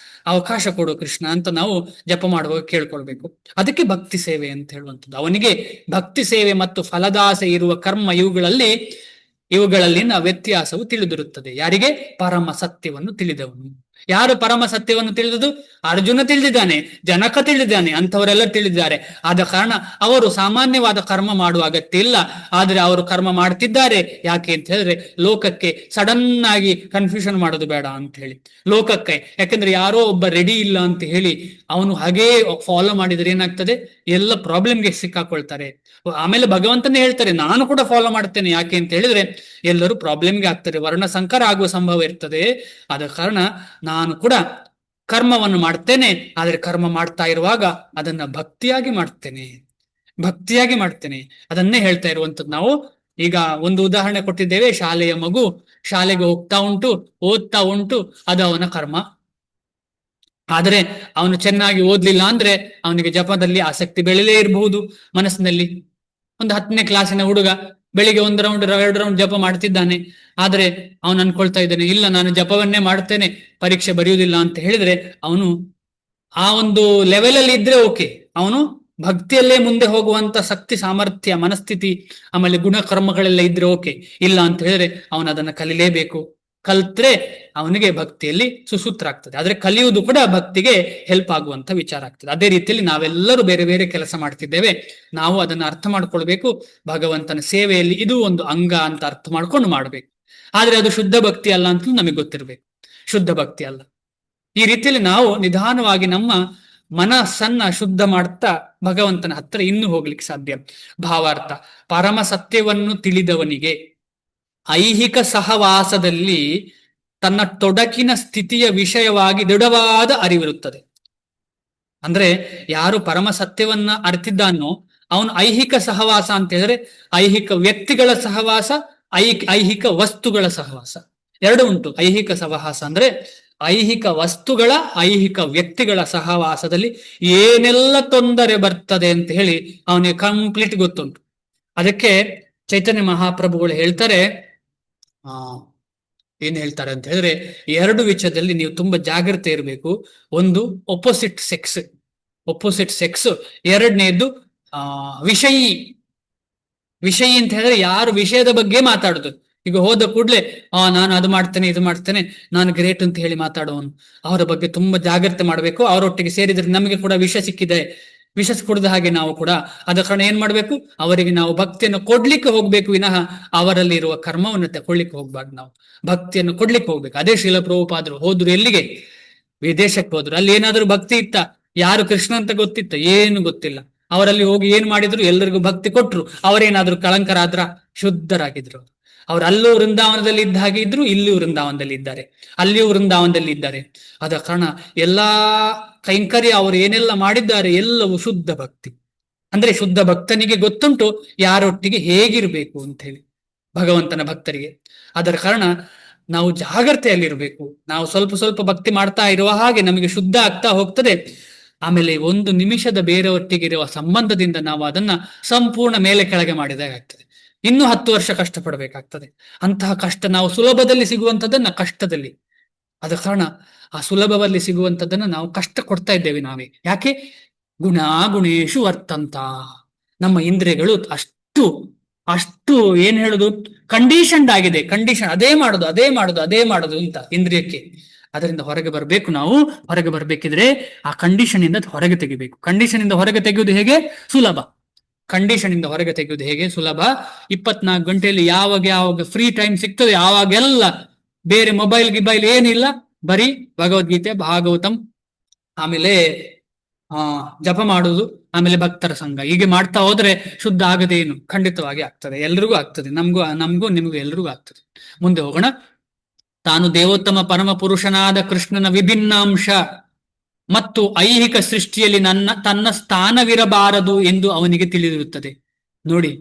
ಅವಕಾಶ ಕೊಡು ಕೃಷ್ಣ ಅಂತ ನಾವು ಜಪ ಮಾಡುವಾಗ ಕೇಳ್ಕೊಳ್ಬೇಕು. ಅದಕ್ಕೆ ಭಕ್ತಿ ಸೇವೆ ಅಂತ ಹೇಳುವಂಥದ್ದು. ಅವನಿಗೆ ಭಕ್ತಿ ಸೇವೆ ಮತ್ತು ಫಲದಾಸೆ ಇರುವ ಕರ್ಮ ಇವುಗಳಲ್ಲಿನ ವ್ಯತ್ಯಾಸವು ತಿಳಿದಿರುತ್ತದೆ. ಯಾರಿಗೆ? ಪರಮ ಸತ್ಯವನ್ನು ತಿಳಿದವನು. ಯಾರು ಪರಮ ಸತ್ಯವನ್ನು ತಿಳಿದುದು? ಅರ್ಜುನ ತಿಳಿದಿದ್ದಾನೆ, ಜನಕ ತಿಳಿದಿದ್ದಾನೆ, ಅಂಥವರೆಲ್ಲ ತಿಳಿದಿದ್ದಾರೆ. ಆದ ಕಾರಣ ಅವರು ಸಾಮಾನ್ಯವಾದ ಕರ್ಮ ಮಾಡುವ ಅಗತ್ಯ ಇಲ್ಲ. ಆದ್ರೆ ಅವರು ಕರ್ಮ ಮಾಡ್ತಿದ್ದಾರೆ. ಯಾಕೆ ಅಂತ ಹೇಳಿದ್ರೆ ಲೋಕಕ್ಕೆ ಸಡನ್ ಆಗಿ ಕನ್ಫ್ಯೂಷನ್ ಮಾಡೋದು ಬೇಡ ಅಂತ ಹೇಳಿ. ಲೋಕಕ್ಕೆ ಯಾಕಂದ್ರೆ ಯಾರೋ ಒಬ್ಬ ರೆಡಿ ಇಲ್ಲ ಅಂತ ಹೇಳಿ ಅವನು ಹಾಗೇ ಫಾಲೋ ಮಾಡಿದ್ರೆ ಏನಾಗ್ತದೆ, ಎಲ್ಲ ಪ್ರಾಬ್ಲಮ್ಗೆ ಸಿಕ್ಕಾಕೊಳ್ತಾರೆ. ಆಮೇಲೆ ಭಗವಂತನೇ ಹೇಳ್ತಾರೆ, ನಾನು ಕೂಡ ಫಾಲೋ ಮಾಡ್ತೇನೆ. ಯಾಕೆ ಅಂತ ಹೇಳಿದ್ರೆ ಎಲ್ಲರೂ ಪ್ರಾಬ್ಲಮ್ಗೆ ಆಗ್ತಾರೆ, ವರ್ಣ ಸಂಕರ ಆಗುವ ಸಂಭವ ಇರ್ತದೆ. ಆದ ಕಾರಣ ನಾನು ಕೂಡ ಕರ್ಮವನ್ನು ಮಾಡ್ತೇನೆ, ಆದ್ರೆ ಕರ್ಮ ಮಾಡ್ತಾ ಇರುವಾಗ ಅದನ್ನ ಭಕ್ತಿಯಾಗಿ ಮಾಡ್ತೇನೆ. ಅದನ್ನೇ ಹೇಳ್ತಾ ಇರುವಂತದ್ದು. ನಾವು ಈಗ ಒಂದು ಉದಾಹರಣೆ ಕೊಟ್ಟಿದ್ದೇವೆ. ಶಾಲೆಯ ಮಗು ಶಾಲೆಗೆ ಹೋಗ್ತಾ ಉಂಟು, ಓದ್ತಾ ಉಂಟು, ಅದು ಅವನ ಕರ್ಮ. ಆದ್ರೆ ಅವನು ಚೆನ್ನಾಗಿ ಓದ್ಲಿಲ್ಲ ಅಂದ್ರೆ ಅವನಿಗೆ ಜಪದಲ್ಲಿ ಆಸಕ್ತಿ ಬೆಳೆಯಲೇ ಇರಬಹುದು ಮನಸ್ಸಿನಲ್ಲಿ. ಒಂದು 10ನೇ ಕ್ಲಾಸಿನ ಹುಡುಗ ಬೆಳಿಗ್ಗೆ 1 ರೌಂಡ್ 2 ರೌಂಡ್ ಜಪ ಮಾಡ್ತಿದ್ದಾನೆ. ಆದ್ರೆ ಅವನು ಅನ್ಕೊಳ್ತಾ ಇದ್ದಾನೆ, ಇಲ್ಲ ನಾನು ಜಪವನ್ನೇ ಮಾಡ್ತೇನೆ, ಪರೀಕ್ಷೆ ಬರೆಯುವುದಿಲ್ಲ ಅಂತ ಹೇಳಿದ್ರೆ ಅವನು ಆ ಒಂದು ಲೆವೆಲ್ ಅಲ್ಲಿ ಇದ್ರೆ ಓಕೆ, ಅವನು ಭಕ್ತಿಯಲ್ಲೇ ಮುಂದೆ ಹೋಗುವಂತ ಶಕ್ತಿ, ಸಾಮರ್ಥ್ಯ, ಮನಸ್ಥಿತಿ, ಆಮೇಲೆ ಗುಣಕರ್ಮಗಳೆಲ್ಲ ಇದ್ರೆ ಓಕೆ. ಇಲ್ಲ ಅಂತ ಹೇಳಿದ್ರೆ ಅವನು ಅದನ್ನ ಕಲಿಲೇಬೇಕು. ಕಲ್ತ್ರೆ ಅವನಿಗೆ ಭಕ್ತಿಯಲ್ಲಿ ಸುಸೂತ್ರ ಆಗ್ತದೆ. ಆದ್ರೆ ಕಲಿಯುವುದು ಕೂಡ ಭಕ್ತಿಗೆ ಹೆಲ್ಪ್ ಆಗುವಂತ ವಿಚಾರ ಆಗ್ತದೆ. ಅದೇ ರೀತಿಯಲ್ಲಿ ನಾವೆಲ್ಲರೂ ಬೇರೆ ಬೇರೆ ಕೆಲಸ ಮಾಡ್ತಿದ್ದೇವೆ, ನಾವು ಅದನ್ನ ಅರ್ಥ ಮಾಡ್ಕೊಳ್ಬೇಕು. ಭಗವಂತನ ಸೇವೆಯಲ್ಲಿ ಇದು ಒಂದು ಅಂಗ ಅಂತ ಅರ್ಥ ಮಾಡ್ಕೊಂಡು ಮಾಡ್ಬೇಕು. ಆದ್ರೆ ಅದು ಶುದ್ಧ ಭಕ್ತಿ ಅಲ್ಲ ಅಂತ ನಮಗೆ ಗೊತ್ತಿರ್ಬೇಕು. ಶುದ್ಧ ಭಕ್ತಿ ಅಲ್ಲ. ಈ ರೀತಿಯಲ್ಲಿ ನಾವು ನಿಧಾನವಾಗಿ ನಮ್ಮ ಮನಸ್ಸನ್ನ ಶುದ್ಧ ಮಾಡ್ತಾ ಭಗವಂತನ ಹತ್ರ ಇನ್ನೂ ಹೋಗ್ಲಿಕ್ಕೆ ಸಾಧ್ಯ. ಭಾವಾರ್ಥ: ಪರಮ ಸತ್ಯವನ್ನು ತಿಳಿದವನಿಗೆ ಐಹಿಕ ಸಹವಾಸದಲ್ಲಿ ತನ್ನ ತೊಡಕಿನ ಸ್ಥಿತಿಯ ವಿಷಯವಾಗಿ ದೃಢವಾದ ಅರಿವಿರುತ್ತದೆ. ಅಂದ್ರೆ ಯಾರು ಪರಮ ಸತ್ಯವನ್ನ ಅರಿತಿದ್ದಾನೋ ಅವನು ಐಹಿಕ ಸಹವಾಸ ಅಂತ ಹೇಳಿದ್ರೆ ಐಹಿಕ ವ್ಯಕ್ತಿಗಳ ಸಹವಾಸ, ಐಹಿಕ ವಸ್ತುಗಳ ಸಹವಾಸ ಎರಡು ಉಂಟು. ಐಹಿಕ ಸಹವಾಸ ಅಂದ್ರೆ ಐಹಿಕ ವಸ್ತುಗಳ, ಐಹಿಕ ವ್ಯಕ್ತಿಗಳ ಸಹವಾಸದಲ್ಲಿ ಏನೆಲ್ಲ ತೊಂದರೆ ಬರ್ತದೆ ಅಂತ ಹೇಳಿ ಅವನಿಗೆ ಕಂಪ್ಲೀಟ್ ಗೊತ್ತುಂಟು. ಅದಕ್ಕೆ ಚೈತನ್ಯ ಮಹಾಪ್ರಭುಗಳು ಹೇಳ್ತಾರೆ, ಏನ್ ಹೇಳ್ತಾರೆ ಅಂತ ಹೇಳಿದ್ರೆ, ಎರಡು ವಿಷಯದಲ್ಲಿ ನೀವು ತುಂಬಾ ಜಾಗ್ರತೆ ಇರಬೇಕು. ಒಂದು ಒಪೋಸಿಟ್ ಸೆಕ್ಸ್, ಎರಡನೇದು ವಿಷಯಿ ಅಂತ ಹೇಳಿದ್ರೆ ಯಾರು ವಿಷಯದ ಬಗ್ಗೆ ಮಾತಾಡುದು. ಈಗ ಹೋದ ಕೂಡ್ಲೆ ನಾನು ಅದು ಮಾಡ್ತೇನೆ, ಇದು ಮಾಡ್ತೇನೆ, ನಾನು ಗ್ರೇಟ್ ಅಂತ ಹೇಳಿ ಮಾತಾಡುವನು, ಅವರ ಬಗ್ಗೆ ತುಂಬಾ ಜಾಗ್ರತೆ ಮಾಡಬೇಕು. ಅವರೊಟ್ಟಿಗೆ ಸೇರಿದ್ರೆ ನಮಗೆ ಕೂಡ ವಿಷ ಸಿಕ್ಕಿದೆ, ವಿಷ ಕುಡಿದ ಹಾಗೆ ನಾವು ಕೂಡ. ಆದ ಕಾರಣ ಏನ್ ಮಾಡ್ಬೇಕು, ಅವರಿಗೆ ನಾವು ಭಕ್ತಿಯನ್ನು ಕೊಡ್ಲಿಕ್ಕೆ ಹೋಗ್ಬೇಕು, ವಿನಃ ಅವರಲ್ಲಿ ಇರುವ ಕರ್ಮವನ್ನು ತಗೊಳ್ಳಿಕ್ಕೆ ಹೋಗ್ಬಾರ್ದು. ನಾವು ಭಕ್ತಿಯನ್ನು ಕೊಡ್ಲಿಕ್ಕೆ ಹೋಗ್ಬೇಕು. ಅದೇ ಶ್ರೀಲ ಪ್ರಭುಪಾದರು ಹೋದ್ರು ಎಲ್ಲಿಗೆ, ವಿದೇಶಕ್ಕೆ ಹೋದ್ರು. ಅಲ್ಲಿ ಏನಾದ್ರು ಭಕ್ತಿ ಇತ್ತ? ಯಾರು ಕೃಷ್ಣ ಅಂತ ಗೊತ್ತಿತ್ತ? ಏನು ಗೊತ್ತಿಲ್ಲ. ಅವರಲ್ಲಿ ಹೋಗಿ ಏನ್ ಮಾಡಿದ್ರು, ಎಲ್ಲರಿಗೂ ಭಕ್ತಿ ಕೊಟ್ರು. ಅವರೇನಾದ್ರು ಕಳಂಕರಾದ್ರ? ಶುದ್ಧರಾಗಿದ್ರು. ಅವ್ರು ಅಲ್ಲೂ ವೃಂದಾವನದಲ್ಲಿ ಇದ್ದ ಹಾಗೆ ಇದ್ರು, ಇಲ್ಲಿಯೂ ವೃಂದಾವನದಲ್ಲಿ ಇದ್ದಾರೆ, ಅಲ್ಲಿಯೂ ವೃಂದಾವನದಲ್ಲಿ ಇದ್ದಾರೆ. ಆದ ಕಾರಣ ಎಲ್ಲಾ ಕೈಂಕರ್ಯ ಅವರು ಏನೆಲ್ಲ ಮಾಡಿದ್ದಾರೆ ಎಲ್ಲವೂ ಶುದ್ಧ ಭಕ್ತಿ. ಅಂದ್ರೆ ಶುದ್ಧ ಭಕ್ತನಿಗೆ ಗೊತ್ತುಂಟು ಯಾರೊಟ್ಟಿಗೆ ಹೇಗಿರ್ಬೇಕು ಅಂತ ಹೇಳಿ, ಭಗವಂತನ ಭಕ್ತರಿಗೆ. ಅದರ ಕಾರಣ ನಾವು ಜಾಗ್ರತೆಯಲ್ಲಿರ್ಬೇಕು. ನಾವು ಸ್ವಲ್ಪ ಸ್ವಲ್ಪ ಭಕ್ತಿ ಮಾಡ್ತಾ ಇರುವ ಹಾಗೆ ನಮಗೆ ಶುದ್ಧ ಆಗ್ತಾ ಹೋಗ್ತದೆ. ಆಮೇಲೆ ಒಂದು ನಿಮಿಷದ ಬೇರೆಯೊಟ್ಟಿಗೆ ಇರುವ ಸಂಬಂಧದಿಂದ ನಾವು ಅದನ್ನ ಸಂಪೂರ್ಣ ಮೇಲೆ ಕೆಳಗೆ ಮಾಡಿದಾಗ ಆಗ್ತದೆ. ಇನ್ನೂ 10 ವರ್ಷ ಕಷ್ಟಪಡಬೇಕಾಗ್ತದೆ. ಅಂತಹ ಕಷ್ಟ ನಾವು ಸುಲಭದಲ್ಲಿ ಸಿಗುವಂಥದ್ದನ್ನ ಕಷ್ಟದಲ್ಲಿ, ಆದ ಕಾರಣ ಆ ಸುಲಭದಲ್ಲಿ ಸಿಗುವಂಥದ್ದನ್ನ ನಾವು ಕಷ್ಟ ಕೊಡ್ತಾ ಇದ್ದೇವೆ ನಾವೇ. ಯಾಕೆ? ಗುಣೇಶು ವರ್ತಂತ. ನಮ್ಮ ಇಂದ್ರಿಯಗಳು ಅಷ್ಟು ಏನ್ ಹೇಳುದು, ಕಂಡೀಷನ್ಡ್ ಆಗಿದೆ. ಅದೇ ಮಾಡುದು ಅಂತ ಇಂದ್ರಿಯಕ್ಕೆ. ಅದರಿಂದ ಹೊರಗೆ ಬರಬೇಕು. ನಾವು ಹೊರಗೆ ಬರ್ಬೇಕಿದ್ರೆ ಆ ಕಂಡೀಷನ್ ಇಂದ ಹೊರಗೆ ತೆಗಿಬೇಕು. ಕಂಡೀಷನ್ ಇಂದ ಹೊರಗೆ ತೆಗೆಯುವುದು ಹೇಗೆ? ಸುಲಭ. 24 ಗಂಟೆಯಲ್ಲಿ ಯಾವಾಗ ಫ್ರೀ ಟೈಮ್ ಸಿಗ್ತದೆ ಯಾವಾಗೆಲ್ಲ ಬೇರೆ ಮೊಬೈಲ್ ಏನಿಲ್ಲ, ಬರೀ ಭಗವದ್ಗೀತೆ, ಭಾಗವತಂ, ಆಮೇಲೆ ಜಪ ಮಾಡುವುದು, ಆಮೇಲೆ ಭಕ್ತರ ಸಂಘ, ಹೀಗೆ ಮಾಡ್ತಾ ಹೋದ್ರೆ ಶುದ್ಧ ಆಗದೇನು? ಖಂಡಿತವಾಗಿ ಆಗ್ತದೆ. ಎಲ್ರಿಗೂ ಆಗ್ತದೆ. ನಮಗೂ ನಿಮಗೂ ಎಲ್ರಿಗೂ ಆಗ್ತದೆ. ಮುಂದೆ ಹೋಗೋಣ. ತಾನು ದೇವೋತ್ತಮ ಪರಮ ಪುರುಷನಾದ ಕೃಷ್ಣನ ವಿಭಿನ್ನಾಂಶ ಮತ್ತು ಐಹಿಕ ಸೃಷ್ಟಿಯಲ್ಲಿ ತನ್ನ ಸ್ಥಾನವಿರಬಾರದು ಎಂದು ಅವನಿಗೆ ತಿಳಿದಿರುತ್ತದೆ. ನೋಡಿ,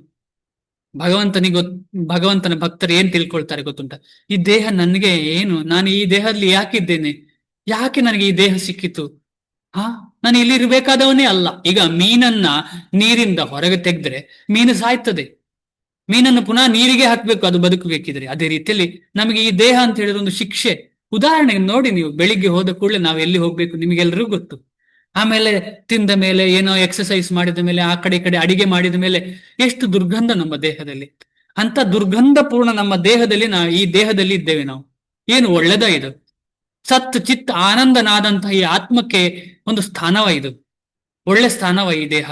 ಭಗವಂತನ ಭಕ್ತರು ಏನ್ ತಿಳ್ಕೊಳ್ತಾರೆ ಗೊತ್ತುಂಟ? ಈ ದೇಹ ನನಗೆ ಏನು, ನಾನು ಈ ದೇಹದಲ್ಲಿ ಯಾಕಿದ್ದೇನೆ, ಯಾಕೆ ನನಗೆ ಈ ದೇಹ ಸಿಕ್ಕಿತು? ನಾನು ಇಲ್ಲಿ ಇರ್ಬೇಕಾದವನೇ ಅಲ್ಲ. ಈಗ ಮೀನನ್ನ ನೀರಿಂದ ಹೊರಗೆ ತೆಗೆದ್ರೆ ಮೀನು ಸಾಯ್ತದೆ. ಮೀನನ್ನು ಪುನಃ ನೀರಿಗೆ ಹಾಕ್ಬೇಕು ಅದು ಬದುಕಬೇಕಿದ್ರೆ. ಅದೇ ರೀತಿಯಲ್ಲಿ ನಮಗೆ ಈ ದೇಹ ಅಂತ ಹೇಳಿದ್ರೆ ಒಂದು ಶಿಕ್ಷೆ. ಉದಾಹರಣೆಗೆ ನೋಡಿ, ನೀವು ಬೆಳಿಗ್ಗೆ ಹೋದ ಕೂಡಲೇ ನಾವು ಎಲ್ಲಿ ಹೋಗ್ಬೇಕು ನಿಮಗೆಲ್ಲರಿಗೂ ಗೊತ್ತು. ಆಮೇಲೆ ತಿಂದ ಮೇಲೆ ಏನೋ ಎಕ್ಸಸೈಸ್ ಮಾಡಿದ ಮೇಲೆ ಆ ಕಡೆ ಈ ಕಡೆ ಅಡಿಗೆ ಮಾಡಿದ ಮೇಲೆ ಎಷ್ಟು ದುರ್ಗಂಧ ನಮ್ಮ ದೇಹದಲ್ಲಿ. ಅಂತ ದುರ್ಗಂಧ ಪೂರ್ಣ ನಮ್ಮ ದೇಹದಲ್ಲಿ ಈ ದೇಹದಲ್ಲಿ ಇದ್ದೇವೆ ನಾವು. ಏನು ಒಳ್ಳೆದ ಇದು? ಸತ್ ಚಿತ್ ಆನಂದನಾದಂತಹ ಈ ಆತ್ಮಕ್ಕೆ ಒಂದು ಸ್ಥಾನವ ಇದು, ಒಳ್ಳೆ ಸ್ಥಾನವ ಈ ದೇಹ.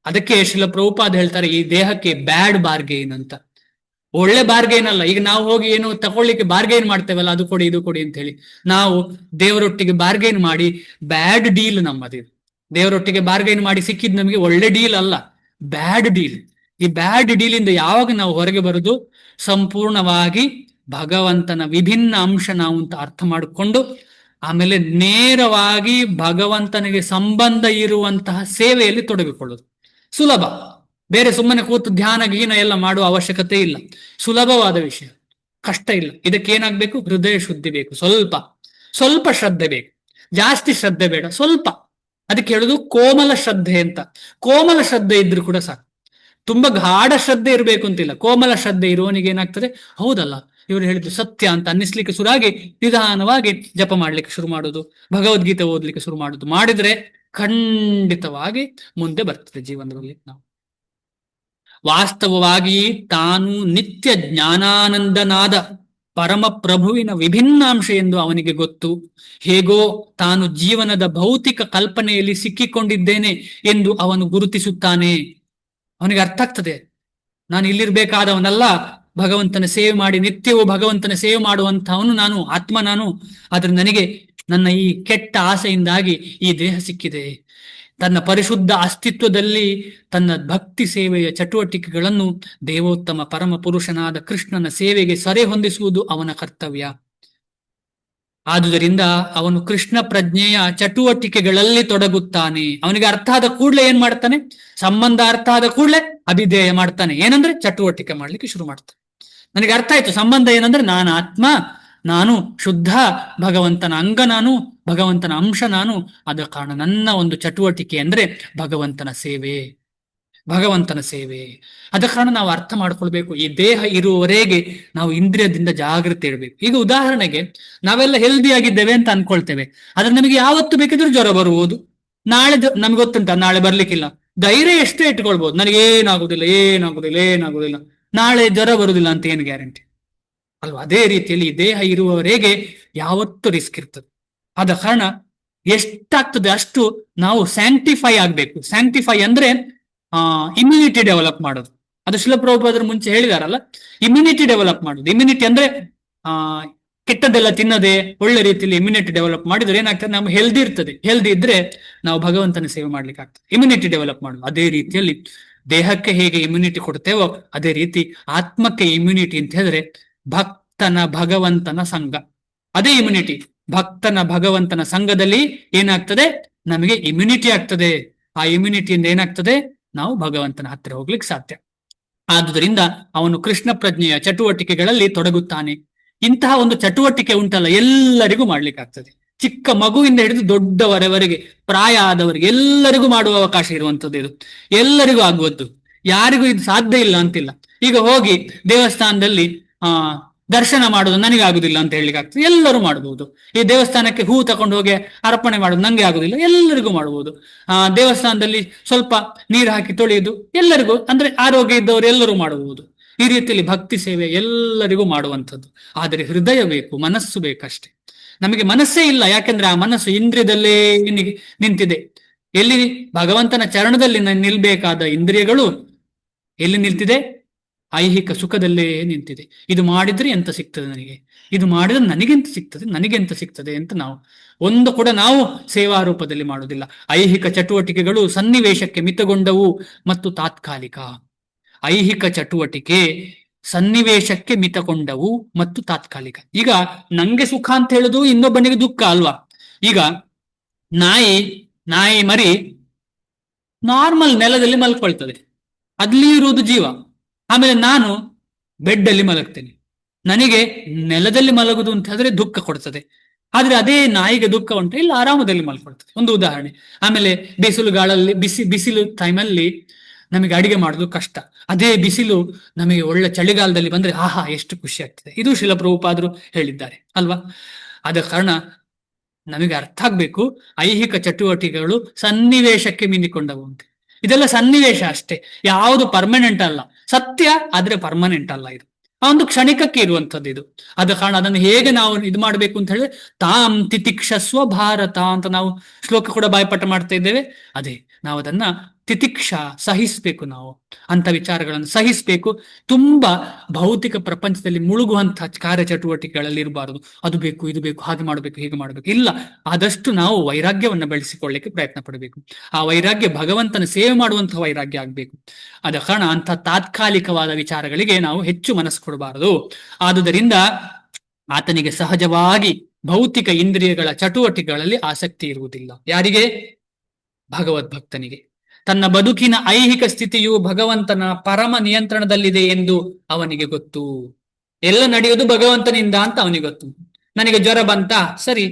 ಅದಕ್ಕೆ ಶ್ರೀಲ ಪ್ರಭುಪಾದ ಹೇಳ್ತಾರೆ, ಈ ದೇಹಕ್ಕೆ ಬ್ಯಾಡ್ ಬಾರ್ಗೇನ್ ಅಂತ. ಒಳ್ಳೆ ಬಾರ್ಗೇನ್ ಅಲ್ಲ. ಈಗ ನಾವು ಹೋಗಿ ಏನು ತಗೊಳ್ಳಿಕ್ಕೆ ಬಾರ್ಗೇನ್ ಮಾಡ್ತೇವಲ್ಲ, ಅದು ಕೊಡಿ ಇದು ಕೊಡಿ ಅಂತ ಹೇಳಿ, ನಾವು ದೇವರೊಟ್ಟಿಗೆ ಬಾರ್ಗೇನ್ ಮಾಡಿ ಬ್ಯಾಡ್ ಡೀಲ್ ನಮ್ಮದು. ದೇವರೊಟ್ಟಿಗೆ ಬಾರ್ಗೇನ್ ಮಾಡಿ ಸಿಕ್ಕಿದ್ ನಮಗೆ ಒಳ್ಳೆ ಡೀಲ್ ಅಲ್ಲ, ಬ್ಯಾಡ್ ಡೀಲ್. ಈ ಬ್ಯಾಡ್ ಡೀಲಿಂದ ಯಾವಾಗ ನಾವು ಹೊರಗೆ ಬರುದು, ಸಂಪೂರ್ಣವಾಗಿ ಭಗವಂತನ ವಿಭಿನ್ನ ಅಂಶ ನಾವು ಅಂತ ಅರ್ಥ ಮಾಡಿಕೊಂಡು, ಆಮೇಲೆ ನೇರವಾಗಿ ಭಗವಂತನಿಗೆ ಸಂಬಂಧ ಇರುವಂತಹ ಸೇವೆಯಲ್ಲಿ ತೊಡಗಿಕೊಳ್ಳುವುದು ಸುಲಭ. ಬೇರೆ ಸುಮ್ಮನೆ ಕೂತು ಧ್ಯಾನ ಗೀನ ಎಲ್ಲ ಮಾಡುವ ಅವಶ್ಯಕತೆ ಇಲ್ಲ. ಸುಲಭವಾದ ವಿಷಯ, ಕಷ್ಟ ಇಲ್ಲ. ಇದಕ್ಕೇನಾಗ್ಬೇಕು? ಹೃದಯ ಶುದ್ಧಿ ಬೇಕು. ಸ್ವಲ್ಪ ಶ್ರದ್ಧೆ ಬೇಕು, ಜಾಸ್ತಿ ಶ್ರದ್ಧೆ ಬೇಡ, ಸ್ವಲ್ಪ. ಅದಕ್ಕೆ ಹೇಳುದು ಕೋಮಲ ಶ್ರದ್ಧೆ ಅಂತ. ಕೋಮಲ ಶ್ರದ್ಧೆ ಇದ್ರೂ ಕೂಡ ಸಾಕು. ತುಂಬಾ ಗಾಢ ಶ್ರದ್ಧೆ ಇರಬೇಕು ಅಂತಿಲ್ಲ. ಕೋಮಲ ಶ್ರದ್ಧೆ ಇರುವವನಿಗೆ ಏನಾಗ್ತದೆ, ಹೌದಲ್ಲ ಇವರು ಹೇಳಿದ್ರು ಸತ್ಯ ಅಂತ ಅನ್ನಿಸ್ಲಿಕ್ಕೆ ಶುರುವಾಗಿ ನಿಧಾನವಾಗಿ ಜಪ ಮಾಡ್ಲಿಕ್ಕೆ ಶುರು ಮಾಡುದು, ಭಗವದ್ಗೀತೆ ಓದ್ಲಿಕ್ಕೆ ಶುರು ಮಾಡುದು ಮಾಡಿದ್ರೆ ಖಂಡಿತವಾಗಿ ಮುಂದೆ ಬರ್ತದೆ ಜೀವನದಲ್ಲಿ. ನಾವು ವಾಸ್ತವವಾಗಿ ತಾನು ನಿತ್ಯ ಜ್ಞಾನಾನಂದನಾದ ಪರಮ ಪ್ರಭುವಿನ ವಿಭಿನ್ನಾಂಶ ಎಂದು ಅವನಿಗೆ ಗೊತ್ತು. ಹೇಗೋ ತಾನು ಜೀವನದ ಭೌತಿಕ ಕಲ್ಪನೆಯಲ್ಲಿ ಸಿಕ್ಕಿಕೊಂಡಿದ್ದೇನೆ ಎಂದು ಅವನು ಗುರುತಿಸುತ್ತಾನೆ. ಅವನಿಗೆ ಅರ್ಥ ಆಗ್ತದೆ, ನಾನು ಇಲ್ಲಿರ್ಬೇಕಾದವನಲ್ಲ, ಭಗವಂತನ ಸೇವೆ ಮಾಡಿ ನಿತ್ಯವೂ ಭಗವಂತನ ಸೇವೆ ಮಾಡುವಂತಹವನು ನಾನು, ಆತ್ಮ ನಾನು. ಆದ್ರೆ ನನಗೆ ನನ್ನ ಈ ಕೆಟ್ಟ ಆಸೆಯಿಂದಾಗಿ ಈ ದೇಹ ಸಿಕ್ಕಿದೆ. ತನ್ನ ಪರಿಶುದ್ಧ ಅಸ್ತಿತ್ವದಲ್ಲಿ ತನ್ನ ಭಕ್ತಿ ಸೇವೆಯ ಚಟುವಟಿಕೆಗಳನ್ನು ದೇವೋತ್ತಮ ಪರಮ ಪುರುಷನಾದ ಕೃಷ್ಣನ ಸೇವೆಗೆ ಸೆರೆ ಹೊಂದಿಸುವುದು ಅವನ ಕರ್ತವ್ಯ. ಆದುದರಿಂದ ಅವನು ಕೃಷ್ಣ ಪ್ರಜ್ಞೆಯ ಚಟುವಟಿಕೆಗಳಲ್ಲಿ ತೊಡಗುತ್ತಾನೆ. ಅವನಿಗೆ ಅರ್ಥ ಆದ ಕೂಡಲೇ ಏನ್ ಮಾಡ್ತಾನೆ? ಸಂಬಂಧ ಅರ್ಥ ಆದ ಕೂಡಲೇ ಅಭಿಧೇಯ ಮಾಡ್ತಾನೆ. ಏನಂದ್ರೆ ಚಟುವಟಿಕೆ ಮಾಡ್ಲಿಕ್ಕೆ ಶುರು ಮಾಡ್ತಾನೆ. ನನಗೆ ಅರ್ಥ ಆಯ್ತು ಸಂಬಂಧ ಏನಂದ್ರೆ ನಾನು ಆತ್ಮ, ನಾನು ಶುದ್ಧ, ಭಗವಂತನ ಅಂಗ, ನಾನು ಭಗವಂತನ ಅಂಶ, ನಾನು. ಆದ ಕಾರಣ ನನ್ನ ಒಂದು ಚಟುವಟಿಕೆ ಅಂದ್ರೆ ಭಗವಂತನ ಸೇವೆ, ಭಗವಂತನ ಸೇವೆ. ಆದ ಕಾರಣ ನಾವು ಅರ್ಥ ಮಾಡ್ಕೊಳ್ಬೇಕು, ಈ ದೇಹ ಇರುವವರೆಗೆ ನಾವು ಇಂದ್ರಿಯದಿಂದ ಜಾಗೃತಿ ಇರಬೇಕು. ಈಗ ಉದಾಹರಣೆಗೆ ನಾವೆಲ್ಲ ಹೆಲ್ದಿ ಆಗಿದ್ದೇವೆ ಅಂತ ಅನ್ಕೊಳ್ತೇವೆ, ಆದ್ರೆ ನಮಗೆ ಯಾವತ್ತು ಬೇಕಿದ್ರೂ ಜ್ವರ ಬರುವುದು. ನಾಳೆ ನಮ್ಗೆ ಗೊತ್ತುಂಟ ನಾಳೆ ಬರ್ಲಿಕ್ಕಿಲ್ಲ, ಧೈರ್ಯ ಎಷ್ಟೇ ಇಟ್ಕೊಳ್ಬಹುದು, ನನಗೇನಾಗುದಿಲ್ಲ ಏನಾಗುದಿಲ್ಲ ಏನಾಗುದಿಲ್ಲ, ನಾಳೆ ಜ್ವರ ಬರುದಿಲ್ಲ ಅಂತ ಏನು ಗ್ಯಾರಂಟಿ ಅಲ್ವಾ? ಅದೇ ರೀತಿಯಲ್ಲಿ ಈ ದೇಹ ಇರುವವರೆಗೆ ಯಾವತ್ತು ರಿಸ್ಕ್ ಇರ್ತದೆ. ಆದ ಕಾರಣ ಎಷ್ಟಾಗ್ತದೆ ಅಷ್ಟು ನಾವು ಸ್ಯಾಂಕ್ಟಿಫೈ ಆಗ್ಬೇಕು. ಸ್ಯಾಂಕ್ಟಿಫೈ ಅಂದ್ರೆ ಇಮ್ಯುನಿಟಿ ಡೆವಲಪ್ ಮಾಡೋದು. ಅದು ಶಿಲ ಪ್ರಭುಪಾದರು ಮುಂಚೆ ಹೇಳಿದಾರಲ್ಲ, ಇಮ್ಯುನಿಟಿ ಡೆವಲಪ್ ಮಾಡೋದು. ಇಮ್ಯುನಿಟಿ ಅಂದ್ರೆ ಕೆಟ್ಟದೆಲ್ಲ ತಿನ್ನದೆ ಒಳ್ಳೆ ರೀತಿಯಲ್ಲಿ ಇಮ್ಯುನಿಟಿ ಡೆವಲಪ್ ಮಾಡಿದ್ರೆ ಏನಾಗ್ತದೆ, ನಮ್ಗೆ ಹೆಲ್ದಿ ಇರ್ತದೆ. ಹೆಲ್ದಿ ಇದ್ರೆ ನಾವು ಭಗವಂತನ ಸೇವೆ ಮಾಡ್ಲಿಕ್ಕೆ ಆಗ್ತದೆ. ಇಮ್ಯುನಿಟಿ ಡೆವಲಪ್ ಮಾಡೋದು. ಅದೇ ರೀತಿಯಲ್ಲಿ ದೇಹಕ್ಕೆ ಹೇಗೆ ಇಮ್ಯುನಿಟಿ ಕೊಡ್ತೇವೋ ಅದೇ ರೀತಿ ಆತ್ಮಕ್ಕೆ ಇಮ್ಯುನಿಟಿ ಅಂತ ಹೇಳಿದ್ರೆ ಭಕ್ತನ ಭಗವಂತನ ಸಂಘ, ಅದೇ ಇಮ್ಯುನಿಟಿ. ಭಕ್ತನ ಭಗವಂತನ ಸಂಘದಲ್ಲಿ ಏನಾಗ್ತದೆ, ನಮಗೆ ಇಮ್ಯುನಿಟಿ ಆಗ್ತದೆ. ಆ ಇಮ್ಯುನಿಟಿಯಿಂದ ಏನಾಗ್ತದೆ, ನಾವು ಭಗವಂತನ ಹತ್ತಿರ ಹೋಗ್ಲಿಕ್ಕೆ ಸಾಧ್ಯ. ಆದುದರಿಂದ ಅವನು ಕೃಷ್ಣ ಪ್ರಜ್ಞೆಯ ಚಟುವಟಿಕೆಗಳಲ್ಲಿ ತೊಡಗುತ್ತಾನೆ. ಇಂತಹ ಒಂದು ಚಟುವಟಿಕೆ ಉಂಟಲ್ಲ, ಎಲ್ಲರಿಗೂ ಮಾಡ್ಲಿಕ್ಕೆ ಆಗ್ತದೆ. ಚಿಕ್ಕ ಮಗುವಿಂದ ಹಿಡಿದು ದೊಡ್ಡವರವರೆಗೆ, ಪ್ರಾಯ ಆದವರಿಗೆ ಎಲ್ಲರಿಗೂ ಮಾಡುವ ಅವಕಾಶ ಇರುವಂತದ್ದು ಇದು. ಎಲ್ಲರಿಗೂ ಆಗುವದ್ದು, ಯಾರಿಗೂ ಇದು ಸಾಧ್ಯ ಇಲ್ಲ ಅಂತಿಲ್ಲ. ಈಗ ಹೋಗಿ ದೇವಸ್ಥಾನದಲ್ಲಿ ದರ್ಶನ ಮಾಡೋದು ನನಗೆ ಆಗುದಿಲ್ಲ ಅಂತ ಹೇಳಲಿಕ್ಕೆ ಆಗ್ತದೆ, ಎಲ್ಲರೂ ಮಾಡಬಹುದು. ಈ ದೇವಸ್ಥಾನಕ್ಕೆ ಹೂ ತಕೊಂಡು ಹೋಗಿ ಅರ್ಪಣೆ ಮಾಡೋದು ನಂಗೆ ಆಗುದಿಲ್ಲ, ಎಲ್ಲರಿಗೂ ಮಾಡಬಹುದು. ದೇವಸ್ಥಾನದಲ್ಲಿ ಸ್ವಲ್ಪ ನೀರು ಹಾಕಿ ತೊಳೆಯುವುದು ಎಲ್ಲರಿಗೂ, ಅಂದ್ರೆ ಆರೋಗ್ಯ ಇದ್ದವರು ಎಲ್ಲರೂ ಮಾಡಬಹುದು. ಈ ರೀತಿಯಲ್ಲಿ ಭಕ್ತಿ ಸೇವೆ ಎಲ್ಲರಿಗೂ ಮಾಡುವಂಥದ್ದು. ಆದರೆ ಹೃದಯ ಬೇಕು, ಮನಸ್ಸು ಬೇಕಷ್ಟೇ. ನಮಗೆ ಮನಸ್ಸೇ ಇಲ್ಲ, ಯಾಕೆಂದ್ರೆ ಆ ಮನಸ್ಸು ಇಂದ್ರಿಯದಲ್ಲೇ ನಿಂತಿದೆ. ಎಲ್ಲಿ? ಭಗವಂತನ ಚರಣದಲ್ಲಿ ನಿಲ್ಬೇಕಾದ ಇಂದ್ರಿಯಗಳು ಎಲ್ಲಿ ನಿಲ್ತಿದೆ? ಐಹಿಕ ಸುಖದಲ್ಲೇ ನಿಂತಿದೆ. ಇದು ಮಾಡಿದ್ರೆ ಎಂತ ಸಿಗ್ತದೆ ನನಗೆ, ಇದು ಮಾಡಿದ್ರೆ ನನಗೆಂತ ಸಿಗ್ತದೆ, ನನಗೆಂತ ಸಿಗ್ತದೆ ಅಂತ ಒಂದು ಕೂಡ ನಾವು ಸೇವಾ ರೂಪದಲ್ಲಿ ಮಾಡುವುದಿಲ್ಲ. ಐಹಿಕ ಚಟುವಟಿಕೆಗಳು ಸನ್ನಿವೇಶಕ್ಕೆ ಮಿತಗೊಂಡವು ಮತ್ತು ತಾತ್ಕಾಲಿಕ. ಐಹಿಕ ಚಟುವಟಿಕೆ ಸನ್ನಿವೇಶಕ್ಕೆ ಮಿತಗೊಂಡವು ಮತ್ತು ತಾತ್ಕಾಲಿಕ. ಈಗ ನಂಗೆ ಸುಖ ಅಂತ ಹೇಳುದು ಇನ್ನೊಬ್ಬನಿಗೆ ದುಃಖ ಅಲ್ವಾ? ಈಗ ನಾಯಿ ಮರಿ ನಾರ್ಮಲ್ ನೆಲದಲ್ಲಿ ಮಲ್ಕೊಳ್ತದೆ, ಅಲ್ಲಿ ಇರುವುದು ಜೀವ. ಆಮೇಲೆ ನಾನು ಬೆಡ್ ಅಲ್ಲಿ ಮಲಗ್ತೇನೆ, ನನಗೆ ನೆಲದಲ್ಲಿ ಮಲಗುದು ಅಂತ ಹೇಳಿದ್ರೆ ದುಃಖ ಕೊಡ್ತದೆ. ಆದ್ರೆ ಅದೇ ನಾಯಿಗೆ ದುಃಖ ಉಂಟು, ಇಲ್ಲ ಆರಾಮದಲ್ಲಿ ಮಲ್ಕೊಳ್ತದೆ. ಒಂದು ಉದಾಹರಣೆ. ಆಮೇಲೆ ಬಿಸಿಲುಗಾಳಲ್ಲಿ ಬಿಸಿಲು ಟೈಮಲ್ಲಿ ನಮಗೆ ಅಡಿಗೆ ಮಾಡೋದು ಕಷ್ಟ. ಅದೇ ಬಿಸಿಲು ನಮಗೆ ಒಳ್ಳೆ ಚಳಿಗಾಲದಲ್ಲಿ ಬಂದ್ರೆ ಆಹಾ ಎಷ್ಟು ಖುಷಿ ಆಗ್ತದೆ. ಇದು ಶಿಲ ಪ್ರಭುಪಾದರು ಹೇಳಿದ್ದಾರೆ ಅಲ್ವಾ? ಆದ ಕಾರಣ ನಮಗೆ ಅರ್ಥ ಆಗ್ಬೇಕು, ಐಹಿಕ ಚಟುವಟಿಕೆಗಳು ಸನ್ನಿವೇಶಕ್ಕೆ ಮೀನಿಕೊಂಡವು ಅಂತ. ಇದೆಲ್ಲ ಸನ್ನಿವೇಶ ಅಷ್ಟೇ, ಯಾವುದು ಪರ್ಮನೆಂಟ್ ಅಲ್ಲ. ಸತ್ಯ ಆದ್ರೆ ಪರ್ಮನೆಂಟ್ ಅಲ್ಲ. ಇದು ಒಂದು ಕ್ಷಣಿಕಕ್ಕೆ ಇರುವಂತದ್ದು ಇದು. ಆದ ಕಾರಣ ಅದನ್ನು ಹೇಗೆ ನಾವು ಇದು ಮಾಡ್ಬೇಕು ಅಂತ ಹೇಳಿದ್ರೆ, ತಾಂ ತಿತಿಕ್ಷಸ್ವ ಭಾರತ ಅಂತ ನಾವು ಶ್ಲೋಕ ಕೂಡ ಬಾಯ್ಪಾಠ ಮಾಡ್ತಾ ಇದ್ದೇವೆ. ಅದೇ ನಾವು ಅದನ್ನ ತಿತಿಕ್ಷ ಸಹಿಸ್ಬೇಕು. ನಾವು ಅಂತ ವಿಚಾರಗಳನ್ನು ಸಹಿಸ್ಬೇಕು. ತುಂಬಾ ಭೌತಿಕ ಪ್ರಪಂಚದಲ್ಲಿ ಮುಳುಗುವಂತಹ ಕಾರ್ಯಚಟುವಟಿಕೆಗಳಲ್ಲಿ ಇರಬಾರದು. ಅದು ಬೇಕು, ಇದು ಬೇಕು, ಹಾಗೆ ಮಾಡಬೇಕು, ಹೀಗೆ ಮಾಡಬೇಕು. ಇಲ್ಲ, ಆದಷ್ಟು ನಾವು ವೈರಾಗ್ಯವನ್ನು ಬೆಳೆಸಿಕೊಳ್ಳಿಕ್ಕೆ ಪ್ರಯತ್ನ ಪಡಬೇಕು. ಆ ವೈರಾಗ್ಯ ಭಗವಂತನ ಸೇವೆ ಮಾಡುವಂತಹ ವೈರಾಗ್ಯ ಆಗ್ಬೇಕು. ಆದ ಕಾರಣ ಅಂತಹ ತಾತ್ಕಾಲಿಕವಾದ ವಿಚಾರಗಳಿಗೆ ನಾವು ಹೆಚ್ಚು ಮನಸ್ಸು ಕೊಡಬಾರದು. ಆದುದರಿಂದ ಆತನಿಗೆ ಸಹಜವಾಗಿ ಭೌತಿಕ ಇಂದ್ರಿಯಗಳ ಚಟುವಟಿಕೆಗಳಲ್ಲಿ ಆಸಕ್ತಿ ಇರುವುದಿಲ್ಲ. ಯಾರಿಗೆ? ಭಗವದ್ಭಕ್ತನಿಗೆ. ತನ್ನ ಬದುಕಿನ ಐಹಿಕ ಸ್ಥಿತಿಯು ಭಗವಂತನ ಪರಮ ನಿಯಂತ್ರಣದಲ್ಲಿದೆ ಎಂದು ಅವನಿಗೆ ಗೊತ್ತು. ಎಲ್ಲ ನಡೆಯುವುದು ಭಗವಂತನಿಂದ ಅಂತ ಅವನಿಗೆ ಗೊತ್ತು. ನನಗೆ ಜ್ವರ ಬಂತಾ? ಸರಿ,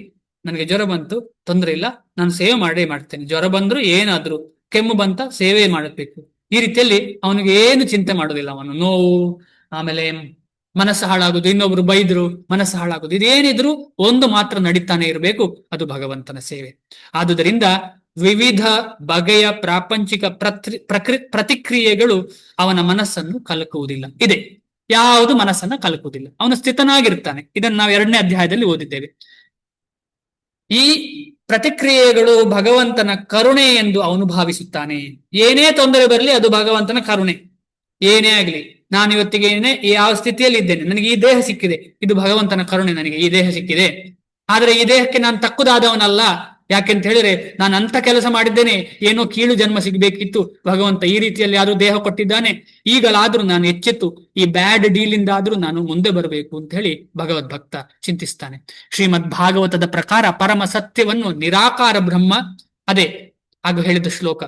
ನನಗೆ ಜ್ವರ ಬಂತು, ತೊಂದರೆ ಇಲ್ಲ, ನಾನು ಸೇವೆ ಮಾಡೇ ಮಾಡ್ತೇನೆ. ಜ್ವರ ಬಂದ್ರು ಏನಾದ್ರು, ಕೆಮ್ಮು ಬಂತ, ಸೇವೆ ಮಾಡಬೇಕು. ಈ ರೀತಿಯಲ್ಲಿ ಅವನಿಗೆ ಏನು ಚಿಂತೆ ಮಾಡೋದಿಲ್ಲ. ಅವನು ನೋವು, ಆಮೇಲೆ ಮನಸ್ಸು ಹಾಳಾಗುದು, ಇನ್ನೊಬ್ರು ಬೈದ್ರು ಮನಸ್ಸು ಹಾಳಾಗುದು, ಇದೇನಿದ್ರು ಒಂದು ಮಾತ್ರ ನಡೀತಾನೆ ಇರಬೇಕು, ಅದು ಭಗವಂತನ ಸೇವೆ. ಆದುದರಿಂದ ವಿವಿಧ ಬಗೆಯ ಪ್ರಾಪಂಚಿಕ ಪ್ರತಿಕ್ರಿಯೆಗಳು ಅವನ ಮನಸ್ಸನ್ನು ಕಲಕುವುದಿಲ್ಲ. ಇದೆ, ಯಾವುದು ಮನಸ್ಸನ್ನ ಕಲಕುವುದಿಲ್ಲ. ಅವನು ಸ್ಥಿತನಾಗಿರ್ತಾನೆ. ಇದನ್ನು ನಾವು 2ನೇ ಅಧ್ಯಾಯದಲ್ಲಿ ಓದಿದ್ದೇವೆ. ಈ ಪ್ರತಿಕ್ರಿಯೆಗಳು ಭಗವಂತನ ಕರುಣೆ ಎಂದು ಅವನು ಭಾವಿಸುತ್ತಾನೆ. ಏನೇ ತೊಂದರೆ ಬರಲಿ ಅದು ಭಗವಂತನ ಕರುಣೆ. ಏನೇ ಆಗ್ಲಿ, ನಾನು ಇವತ್ತಿಗೆ ಯಾವ ಸ್ಥಿತಿಯಲ್ಲಿ ಇದ್ದೇನೆ, ನನಗೆ ಈ ದೇಹ ಸಿಕ್ಕಿದೆ, ಇದು ಭಗವಂತನ ಕರುಣೆ, ನನಗೆ ಈ ದೇಹ ಸಿಕ್ಕಿದೆ. ಆದ್ರೆ ಈ ದೇಹಕ್ಕೆ ನಾನು ತಕ್ಕುದಾದವನಲ್ಲ. ಯಾಕೆಂತ ಹೇಳಿದ್ರೆ ನಾನು ಅಂತ ಕೆಲಸ ಮಾಡಿದ್ದೇನೆ, ಏನೋ ಕೀಳು ಜನ್ಮ ಸಿಗ್ಬೇಕಿತ್ತು, ಭಗವಂತ ಈ ರೀತಿಯಲ್ಲಿ ಯಾರು ದೇಹ ಕೊಟ್ಟಿದ್ದಾನೆ, ಈಗಲಾದ್ರೂ ನಾನು ಎಚ್ಚೆತ್ತು ಈ ಬ್ಯಾಡ್ ಡೀಲಿಂದ ಆದ್ರೂ ನಾನು ಮುಂದೆ ಬರಬೇಕು ಅಂತ ಹೇಳಿ ಭಗವದ್ ಭಕ್ತ ಚಿಂತಿಸ್ತಾನೆ. ಶ್ರೀಮದ್ ಭಾಗವತದ ಪ್ರಕಾರ ಪರಮ ಸತ್ಯವನ್ನು ನಿರಾಕಾರ ಬ್ರಹ್ಮ, ಅದೇ ಆಗ ಹೇಳಿದ ಶ್ಲೋಕ,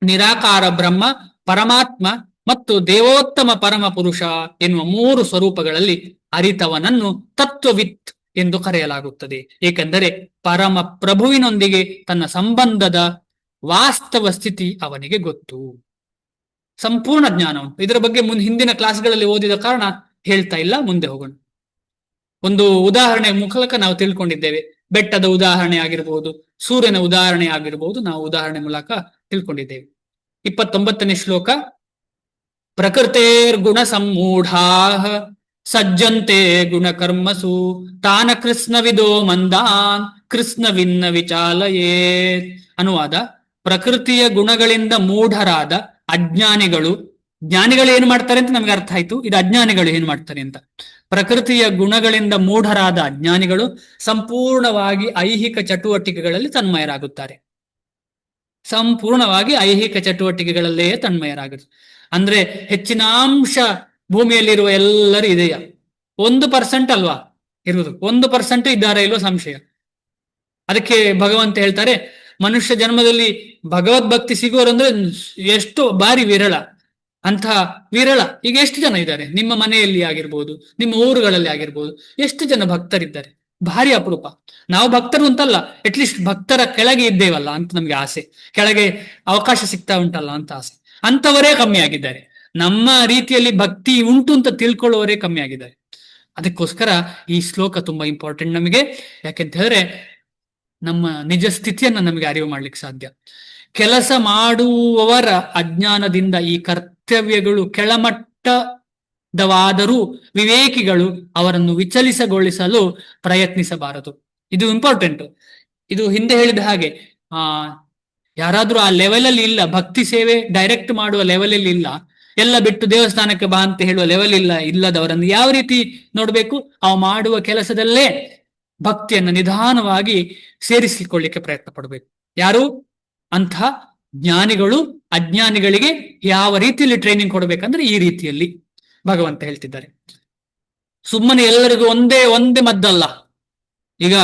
ನಿರಾಕಾರ ಬ್ರಹ್ಮ, ಪರಮಾತ್ಮ ಮತ್ತು ದೇವೋತ್ತಮ ಪರಮ ಪುರುಷ ಎನ್ನುವ 3 ಸ್ವರೂಪಗಳಲ್ಲಿ ಅರಿತವನನ್ನು ತತ್ವವಿತ್ ಎಂದು ಕರೆಯಲಾಗುತ್ತದೆ. ಏಕೆಂದರೆ ಪರಮ ಪ್ರಭುವಿನೊಂದಿಗೆ ತನ್ನ ಸಂಬಂಧದ ವಾಸ್ತವ ಸ್ಥಿತಿ ಅವನಿಗೆ ಗೊತ್ತು. ಸಂಪೂರ್ಣ ಜ್ಞಾನ ಉಂಟು. ಇದರ ಬಗ್ಗೆ ಹಿಂದಿನ ಕ್ಲಾಸ್ಗಳಲ್ಲಿ ಓದಿದ ಕಾರಣ ಹೇಳ್ತಾ ಇಲ್ಲ, ಮುಂದೆ ಹೋಗೋಣ. ಒಂದು ಉದಾಹರಣೆ ಮೂಲಕ ನಾವು ತಿಳ್ಕೊಂಡಿದ್ದೇವೆ. ಬೆಟ್ಟದ ಉದಾಹರಣೆ ಆಗಿರ್ಬೋದು, ಸೂರ್ಯನ ಉದಾಹರಣೆ ಆಗಿರ್ಬೋದು, ನಾವು ಉದಾಹರಣೆ ಮೂಲಕ ತಿಳ್ಕೊಂಡಿದ್ದೇವೆ. 29ನೇ ಶ್ಲೋಕ, ಪ್ರಕೃತೇರ್ಗುಣ ಸಮ್ಮೂಢಾ ಸಜ್ಜಂತೆ ಗುಣಕರ್ಮಸು ತಾನ ಕೃಷ್ಣವಿದೋ ಮಂದಾನ್ ಕೃಷ್ಣವಿನ್ನ ವಿಚಾಲಯೇತ್. ಅನುವಾದ, ಪ್ರಕೃತಿಯ ಗುಣಗಳಿಂದ ಮೂಢರಾದ ಅಜ್ಞಾನಿಗಳು, ಜ್ಞಾನಿಗಳು ಏನ್ ಮಾಡ್ತಾರೆ ಅಂತ ನಮ್ಗೆ ಅರ್ಥ ಆಯ್ತು, ಇದು ಅಜ್ಞಾನಿಗಳು ಏನ್ ಮಾಡ್ತಾರೆ ಅಂತ. ಪ್ರಕೃತಿಯ ಗುಣಗಳಿಂದ ಮೂಢರಾದ ಅಜ್ಞಾನಿಗಳು ಸಂಪೂರ್ಣವಾಗಿ ಐಹಿಕ ಚಟುವಟಿಕೆಗಳಲ್ಲಿ ತನ್ಮಯರಾಗುತ್ತಾರೆ. ಸಂಪೂರ್ಣವಾಗಿ ಐಹಿಕ ಚಟುವಟಿಕೆಗಳಲ್ಲೇ ತನ್ಮಯರಾಗುತ್ತೆ. ಅಂದ್ರೆ ಹೆಚ್ಚಿನಾಂಶ ಭೂಮಿಯಲ್ಲಿರುವ ಎಲ್ಲರೂ ಇದೆಯಾ? 1% ಅಲ್ವಾ ಇರುವುದು, 1% ಇದ್ದಾರೆ ಇಲ್ವೋ ಸಂಶಯ. ಅದಕ್ಕೆ ಭಗವಂತ ಹೇಳ್ತಾರೆ, ಮನುಷ್ಯ ಜನ್ಮದಲ್ಲಿ ಭಗವದ್ಭಕ್ತಿ ಸಿಗುವರಂದ್ರೆ ಎಷ್ಟು ಬಾರಿ ವಿರಳ. ಅಂತ ವಿರಳ ಈಗ ಎಷ್ಟು ಜನ ಇದ್ದಾರೆ ನಿಮ್ಮ ಮನೆಯಲ್ಲಿ ಆಗಿರ್ಬೋದು, ನಿಮ್ಮ ಊರುಗಳಲ್ಲಿ ಆಗಿರ್ಬೋದು, ಎಷ್ಟು ಜನ ಭಕ್ತರಿದ್ದಾರೆ? ಭಾರಿ ಅಪರೂಪ. ನಾವು ಭಕ್ತರು ಅಂತಲ್ಲ, ಅಟ್ಲೀಸ್ಟ್ ಭಕ್ತರ ಕೆಳಗೆ ಇದ್ದೇವಲ್ಲ ಅಂತ ನಮ್ಗೆ ಆಸೆ, ಕೆಳಗೆ ಅವಕಾಶ ಸಿಗ್ತಾ ಉಂಟಲ್ಲ ಅಂತ ಆಸೆ. ಅಂತವರೇ ಕಮ್ಮಿ ಆಗಿದ್ದಾರೆ. ನಮ್ಮ ರೀತಿಯಲ್ಲಿ ಭಕ್ತಿ ಉಂಟು ಅಂತ ತಿಳ್ಕೊಳ್ಳುವವರೇ ಕಮ್ಮಿ ಆಗಿದ್ದಾರೆ. ಅದಕ್ಕೋಸ್ಕರ ಈ ಶ್ಲೋಕ ತುಂಬಾ ಇಂಪಾರ್ಟೆಂಟ್ ನಮಗೆ. ಯಾಕೆಂತ ಹೇಳಿದ್ರೆ ನಮ್ಮ ನಿಜ ಸ್ಥಿತಿಯನ್ನ ನಮಗೆ ಅರಿವು ಮಾಡ್ಲಿಕ್ಕೆ ಸಾಧ್ಯ. ಕೆಲಸ ಮಾಡುವವರ ಅಜ್ಞಾನದಿಂದ ಈ ಕರ್ತವ್ಯಗಳು ಕೆಳಮಟ್ಟದವಾದರೂ ವಿವೇಕಿಗಳು ಅವರನ್ನು ವಿಚಲಿಸಗೊಳಿಸಲು ಪ್ರಯತ್ನಿಸಬಾರದು. ಇದು ಇಂಪಾರ್ಟೆಂಟ್. ಇದು ಹಿಂದೆ ಹೇಳಿದ ಹಾಗೆ, ಯಾರಾದ್ರೂ ಆ ಲೆವೆಲಲ್ಲಿ ಇಲ್ಲ, ಭಕ್ತಿ ಸೇವೆ ಡೈರೆಕ್ಟ್ ಮಾಡುವ ಲೆವೆಲಲ್ಲಿ ಇಲ್ಲ, ಎಲ್ಲ ಬಿಟ್ಟು ದೇವಸ್ಥಾನಕ್ಕೆ ಬಾ ಅಂತ ಹೇಳುವ ಲೆವೆಲ್ ಇಲ್ಲದವರನ್ನು ಯಾವ ರೀತಿ ನೋಡ್ಬೇಕು? ಅವು ಮಾಡುವ ಕೆಲಸದಲ್ಲೇ ಭಕ್ತಿಯನ್ನು ನಿಧಾನವಾಗಿ ಸೇರಿಸಿಕೊಳ್ಳಿಕ್ಕೆ ಪ್ರಯತ್ನ ಪಡಬೇಕು. ಯಾರು? ಅಂಥ ಜ್ಞಾನಿಗಳು ಅಜ್ಞಾನಿಗಳಿಗೆ ಯಾವ ರೀತಿಯಲ್ಲಿ ಟ್ರೈನಿಂಗ್ ಕೊಡಬೇಕಂದ್ರೆ ಈ ರೀತಿಯಲ್ಲಿ ಭಗವಂತ ಹೇಳ್ತಿದ್ದಾರೆ. ಸುಮ್ಮನೆ ಎಲ್ಲರಿಗೂ ಒಂದೇ ಮದ್ದಲ್ಲ. ಈಗ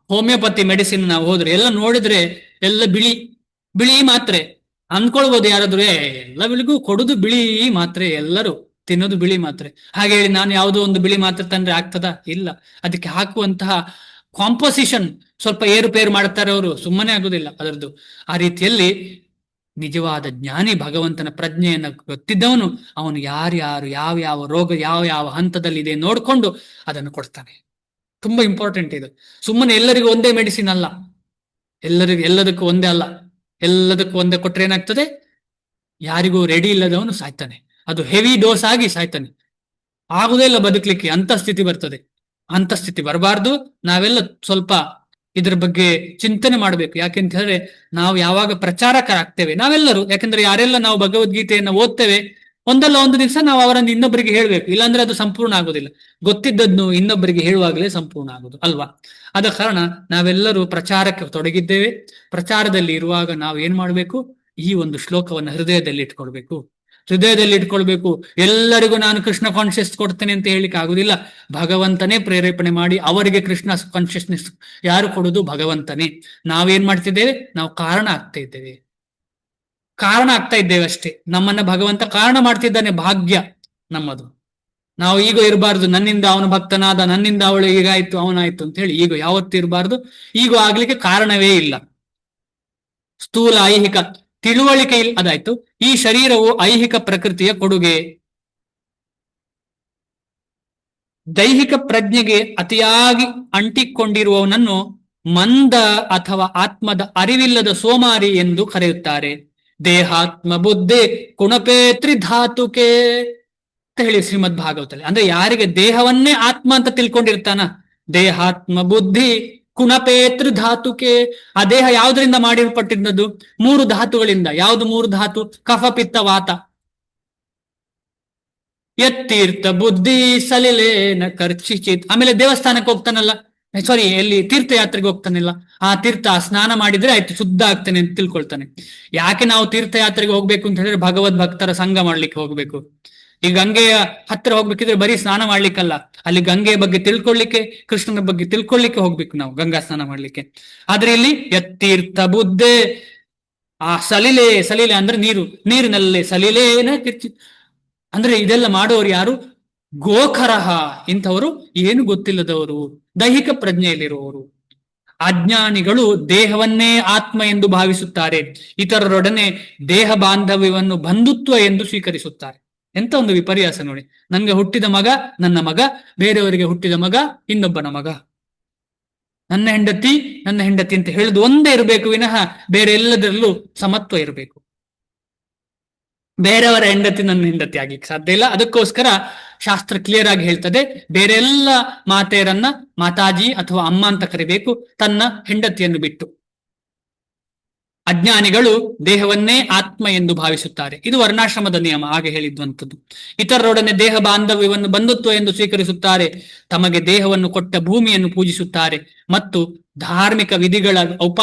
ಹೋಮಿಯೋಪತಿ ಮೆಡಿಸಿನ್ ನಾವು ಹೋದ್ರೆ ಎಲ್ಲ ನೋಡಿದ್ರೆ ಎಲ್ಲ ಬಿಳಿ ಮಾತ್ರೆ ಅನ್ಕೊಳ್ಬೋದು. ಯಾರಾದ್ರೂ ಎಲ್ಲರಿಗೂ ಕೊಡುದು ಬಿಳಿ ಮಾತ್ರೆ, ಎಲ್ಲರೂ ತಿನ್ನೋದು ಬಿಳಿ ಮಾತ್ರೆ. ಹಾಗೆ ಹೇಳಿ ನಾನು ಯಾವುದೋ ಒಂದು ಬಿಳಿ ಮಾತ್ರೆ ತಂದ್ರೆ ಆಗ್ತದ? ಇಲ್ಲ. ಅದಕ್ಕೆ ಹಾಕುವಂತಹ ಕಾಂಪೋಸಿಷನ್ ಸ್ವಲ್ಪ ಏರುಪೇರು ಮಾಡ್ತಾರೆ ಅವರು, ಸುಮ್ಮನೆ ಆಗುದಿಲ್ಲ ಅದರದ್ದು. ಆ ರೀತಿಯಲ್ಲಿ ನಿಜವಾದ ಜ್ಞಾನಿ, ಭಗವಂತನ ಪ್ರಜ್ಞೆಯನ್ನು ಗೊತ್ತಿದ್ದವನು, ಅವನು ಯಾರ್ಯಾರು ಯಾವ ರೋಗ ಯಾವ ಹಂತದಲ್ಲಿ ಇದೆ ನೋಡ್ಕೊಂಡು ಅದನ್ನು ಕೊಡ್ತಾನೆ. ತುಂಬಾ ಇಂಪಾರ್ಟೆಂಟ್ ಇದು. ಸುಮ್ಮನೆ ಎಲ್ಲರಿಗೂ ಒಂದೇ ಮೆಡಿಸಿನ್ ಅಲ್ಲ, ಎಲ್ಲದಕ್ಕೂ ಒಂದೇ ಅಲ್ಲ. ಎಲ್ಲದಕ್ಕೂ ಒಂದೇ ಕೊಟ್ರೆ ಏನಾಗ್ತದೆ? ಯಾರಿಗೂ ರೆಡಿ ಇಲ್ಲದವನು ಸಾಯ್ತಾನೆ, ಅದು ಹೆವಿ ಡೋಸ್ ಆಗಿ ಸಾಯ್ತಾನೆ, ಆಗುದೇ ಇಲ್ಲ ಬದುಕಲಿಕ್ಕೆ. ಅಂತ ಸ್ಥಿತಿ ಬರ್ತದೆ. ಅಂತ ಸ್ಥಿತಿ ಬರಬಾರ್ದು. ನಾವೆಲ್ಲ ಸ್ವಲ್ಪ ಇದ್ರ ಬಗ್ಗೆ ಚಿಂತನೆ ಮಾಡ್ಬೇಕು. ಯಾಕೆಂತ ಹೇಳಿದ್ರೆ ನಾವು ಯಾವಾಗ ಪ್ರಚಾರಕರಾಗ್ತೇವೆ ನಾವೆಲ್ಲರೂ, ಯಾಕಂದ್ರೆ ಯಾರೆಲ್ಲ ನಾವು ಭಗವದ್ಗೀತೆಯನ್ನು ಓದ್ತೇವೆ, ಒಂದಲ್ಲ ಒಂದು ದಿವಸ ನಾವು ಅವರನ್ನು ಇನ್ನೊಬ್ಬರಿಗೆ ಹೇಳ್ಬೇಕು, ಇಲ್ಲಾಂದ್ರೆ ಅದು ಸಂಪೂರ್ಣ ಆಗೋದಿಲ್ಲ. ಗೊತ್ತಿದ್ದದ್ನು ಇನ್ನೊಬ್ಬರಿಗೆ ಹೇಳುವಾಗಲೇ ಸಂಪೂರ್ಣ ಆಗೋದು ಅಲ್ವಾ? ಆದ ಕಾರಣ ನಾವೆಲ್ಲರೂ ಪ್ರಚಾರಕ್ಕೆ ತೊಡಗಿದ್ದೇವೆ. ಪ್ರಚಾರದಲ್ಲಿ ಇರುವಾಗ ನಾವು ಏನ್ ಮಾಡ್ಬೇಕು? ಈ ಒಂದು ಶ್ಲೋಕವನ್ನು ಹೃದಯದಲ್ಲಿ ಇಟ್ಕೊಳ್ಬೇಕು. ಎಲ್ಲರಿಗೂ ನಾನು ಕೃಷ್ಣ ಕಾನ್ಶಿಯಸ್ ಕೊಡ್ತೇನೆ ಅಂತ ಹೇಳಿಕ್ಕೆ ಆಗುದಿಲ್ಲ. ಭಗವಂತನೇ ಪ್ರೇರೇಪಣೆ ಮಾಡಿ ಅವರಿಗೆ ಕೃಷ್ಣ ಕಾನ್ಶಿಯಸ್ನೆಸ್ ಯಾರು ಕೊಡುದು? ಭಗವಂತನೇ. ನಾವೇನ್ ಮಾಡ್ತಿದ್ದೇವೆ? ನಾವು ಕಾರಣ ಆಗ್ತಾ ಇದ್ದೇವೆ ಅಷ್ಟೇ. ನಮ್ಮನ್ನ ಭಗವಂತ ಕಾರಣ ಮಾಡ್ತಿದ್ದಾನೆ. ಭಾಗ್ಯ ನಮ್ಮದು. ನಾವು ಈಗ ಇರಬಾರ್ದು, ನನ್ನಿಂದ ಅವನು ಭಕ್ತನಾದ, ನನ್ನಿಂದ ಅವಳು ಹೀಗಾಯ್ತು ಅವನಾಯ್ತು ಅಂತ ಹೇಳಿ ಈಗ ಯಾವತ್ತೂ ಇರಬಾರ್ದು. ಈಗ ಆಗ್ಲಿಕ್ಕೆ ಕಾರಣವೇ ಇಲ್ಲ. ಸ್ಥೂಲ ಐಹಿಕ ತಿಳುವಳಿಕೆ ಅದಾಯ್ತು. ಈ ಶರೀರವು ಐಹಿಕ ಪ್ರಕೃತಿಯ ಕೊಡುಗೆ. ದೈಹಿಕ ಪ್ರಜ್ಞೆಗೆ ಅತಿಯಾಗಿ ಅಂಟಿಕೊಂಡಿರುವವನನ್ನು ಮಂದ ಅಥವಾ ಆತ್ಮದ ಅರಿವಿಲ್ಲದ ಸೋಮಾರಿ ಎಂದು ಕರೆಯುತ್ತಾರೆ. ದೇಹಾತ್ಮ ಬುದ್ಧಿ ಕುಣಪೇತ್ರಿ ಧಾತುಕೆ ಅಂತ ಹೇಳಿ ಶ್ರೀಮದ್ ಭಾಗವತಲ್ಲಿ. ಅಂದ್ರೆ ಯಾರಿಗೆ ದೇಹವನ್ನೇ ಆತ್ಮ ಅಂತ ತಿಳ್ಕೊಂಡಿರ್ತಾನ, ದೇಹಾತ್ಮ ಬುದ್ಧಿ ಕುಣಪೇತೃ ಧಾತುಕೆ. ಆ ದೇಹ ಯಾವುದರಿಂದ ಮಾಡಿರ್ಪಟ್ಟಿದ್ದದ್ದು? 3 ಧಾತುಗಳಿಂದ. ಯಾವುದು 3 ಧಾತು? ಕಫ ಪಿತ್ತ ವಾತ. ಯತ್ತೀರ್ಥ ಬುದ್ಧಿ ಸಲಿಲೇನ ಕರ್ಚಿಚಿತ್. ಆಮೇಲೆ ದೇವಸ್ಥಾನಕ್ಕೆ ಹೋಗ್ತಾನಲ್ಲ, ಸಾರಿ, ಎಲ್ಲಿ ತೀರ್ಥಯಾತ್ರೆಗೆ ಹೋಗ್ತಾನಿಲ್ಲ, ಆ ತೀರ್ಥ ಸ್ನಾನ ಮಾಡಿದ್ರೆ ಆಯ್ತು ಶುದ್ಧ ಆಗ್ತಾನೆ ಅಂತ ತಿಳ್ಕೊಳ್ತಾನೆ. ಯಾಕೆ ನಾವು ತೀರ್ಥಯಾತ್ರೆಗೆ ಹೋಗ್ಬೇಕು ಅಂತ ಹೇಳಿದ್ರೆ ಭಗವದ್ ಭಕ್ತರ ಸಂಘ ಮಾಡ್ಲಿಕ್ಕೆ ಹೋಗ್ಬೇಕು. ಈ ಗಂಗೆಯ ಹತ್ರ ಹೋಗ್ಬೇಕಿದ್ರೆ ಬರೀ ಸ್ನಾನ ಮಾಡ್ಲಿಕ್ಕಲ್ಲ, ಅಲ್ಲಿ ಗಂಗೆಯ ಬಗ್ಗೆ ತಿಳ್ಕೊಳ್ಳಿಕ್ಕೆ, ಕೃಷ್ಣನ ಬಗ್ಗೆ ತಿಳ್ಕೊಳ್ಳಿಕ್ಕೆ ಹೋಗ್ಬೇಕು ನಾವು ಗಂಗಾ ಸ್ನಾನ ಮಾಡ್ಲಿಕ್ಕೆ. ಆದ್ರೆ ಇಲ್ಲಿ ಯತ್ತೀರ್ಥ ಬುದ್ಧೆ, ಆ ಸಲಿಲೆ, ಸಲಿಲೆ ಅಂದ್ರೆ ನೀರು, ನೀರಿನಲ್ಲೇ ಸಲಿಲೇನ ಅಂದ್ರೆ ಇದೆಲ್ಲ ಮಾಡೋರು ಯಾರು? ಗೋಖರಹ, ಇಂಥವರು ಏನು ಗೊತ್ತಿಲ್ಲದವರು, ದೈಹಿಕ ಪ್ರಜ್ಞೆಯಲ್ಲಿರುವವರು. ಅಜ್ಞಾನಿಗಳು ದೇಹವನ್ನೇ ಆತ್ಮ ಎಂದು ಭಾವಿಸುತ್ತಾರೆ, ಇತರರೊಡನೆ ದೇಹ ಬಾಂಧವ್ಯವನ್ನು ಬಂಧುತ್ವ ಎಂದು ಸ್ವೀಕರಿಸುತ್ತಾರೆ. ಎಂತ ಒಂದು ವಿಪರ್ಯಾಸ ನೋಡಿ. ನನ್ಗೆ ಹುಟ್ಟಿದ ಮಗ ನನ್ನ ಮಗ, ಬೇರೆಯವರಿಗೆ ಹುಟ್ಟಿದ ಮಗ ಇನ್ನೊಬ್ಬನ ಮಗ. ನನ್ನ ಹೆಂಡತಿ ನನ್ನ ಹೆಂಡತಿ ಅಂತ ಹೇಳುದು ಒಂದೇ ಇರಬೇಕು ವಿನಃ ಬೇರೆ ಎಲ್ಲದರಲ್ಲೂ ಸಮತ್ವ ಇರಬೇಕು. ಬೇರೆಯವರ ಹೆಂಡತಿ ನನ್ನ ಹೆಂಡತಿ ಆಗ್ಲಿಕ್ಕೆ ಸಾಧ್ಯ ಇಲ್ಲ. ಅದಕ್ಕೋಸ್ಕರ ಶಾಸ್ತ್ರ ಕ್ಲಿಯರ್ ಆಗಿ ಹೇಳ್ತದೆ, ಬೇರೆ ಎಲ್ಲ ಮಾತೆಯರನ್ನ ಮಾತಾಜಿ ಅಥವಾ ಅಮ್ಮ ಅಂತ ಕರಿಬೇಕು, ತನ್ನ ಹೆಂಡತಿಯನ್ನು ಬಿಟ್ಟು. ಅಜ್ಞಾನಿಗಳು ದೇಹವನ್ನೇ ಆತ್ಮ ಎಂದು ಭಾವಿಸುತ್ತಾರೆ. ಇದು ವರ್ಣಾಶ್ರಮದ ನಿಯಮ, ಹಾಗೆ ಹೇಳಿದ್ವಂಥದ್ದು. ಇತರರೊಡನೆ ದೇಹ ಬಾಂಧವ್ಯವನ್ನು ಬಂಧುತ್ವ ಎಂದು ಸ್ವೀಕರಿಸುತ್ತಾರೆ, ತಮಗೆ ದೇಹವನ್ನು ಕೊಟ್ಟ ಭೂಮಿಯನ್ನು ಪೂಜಿಸುತ್ತಾರೆ ಮತ್ತು ಧಾರ್ಮಿಕ ವಿಧಿಗಳ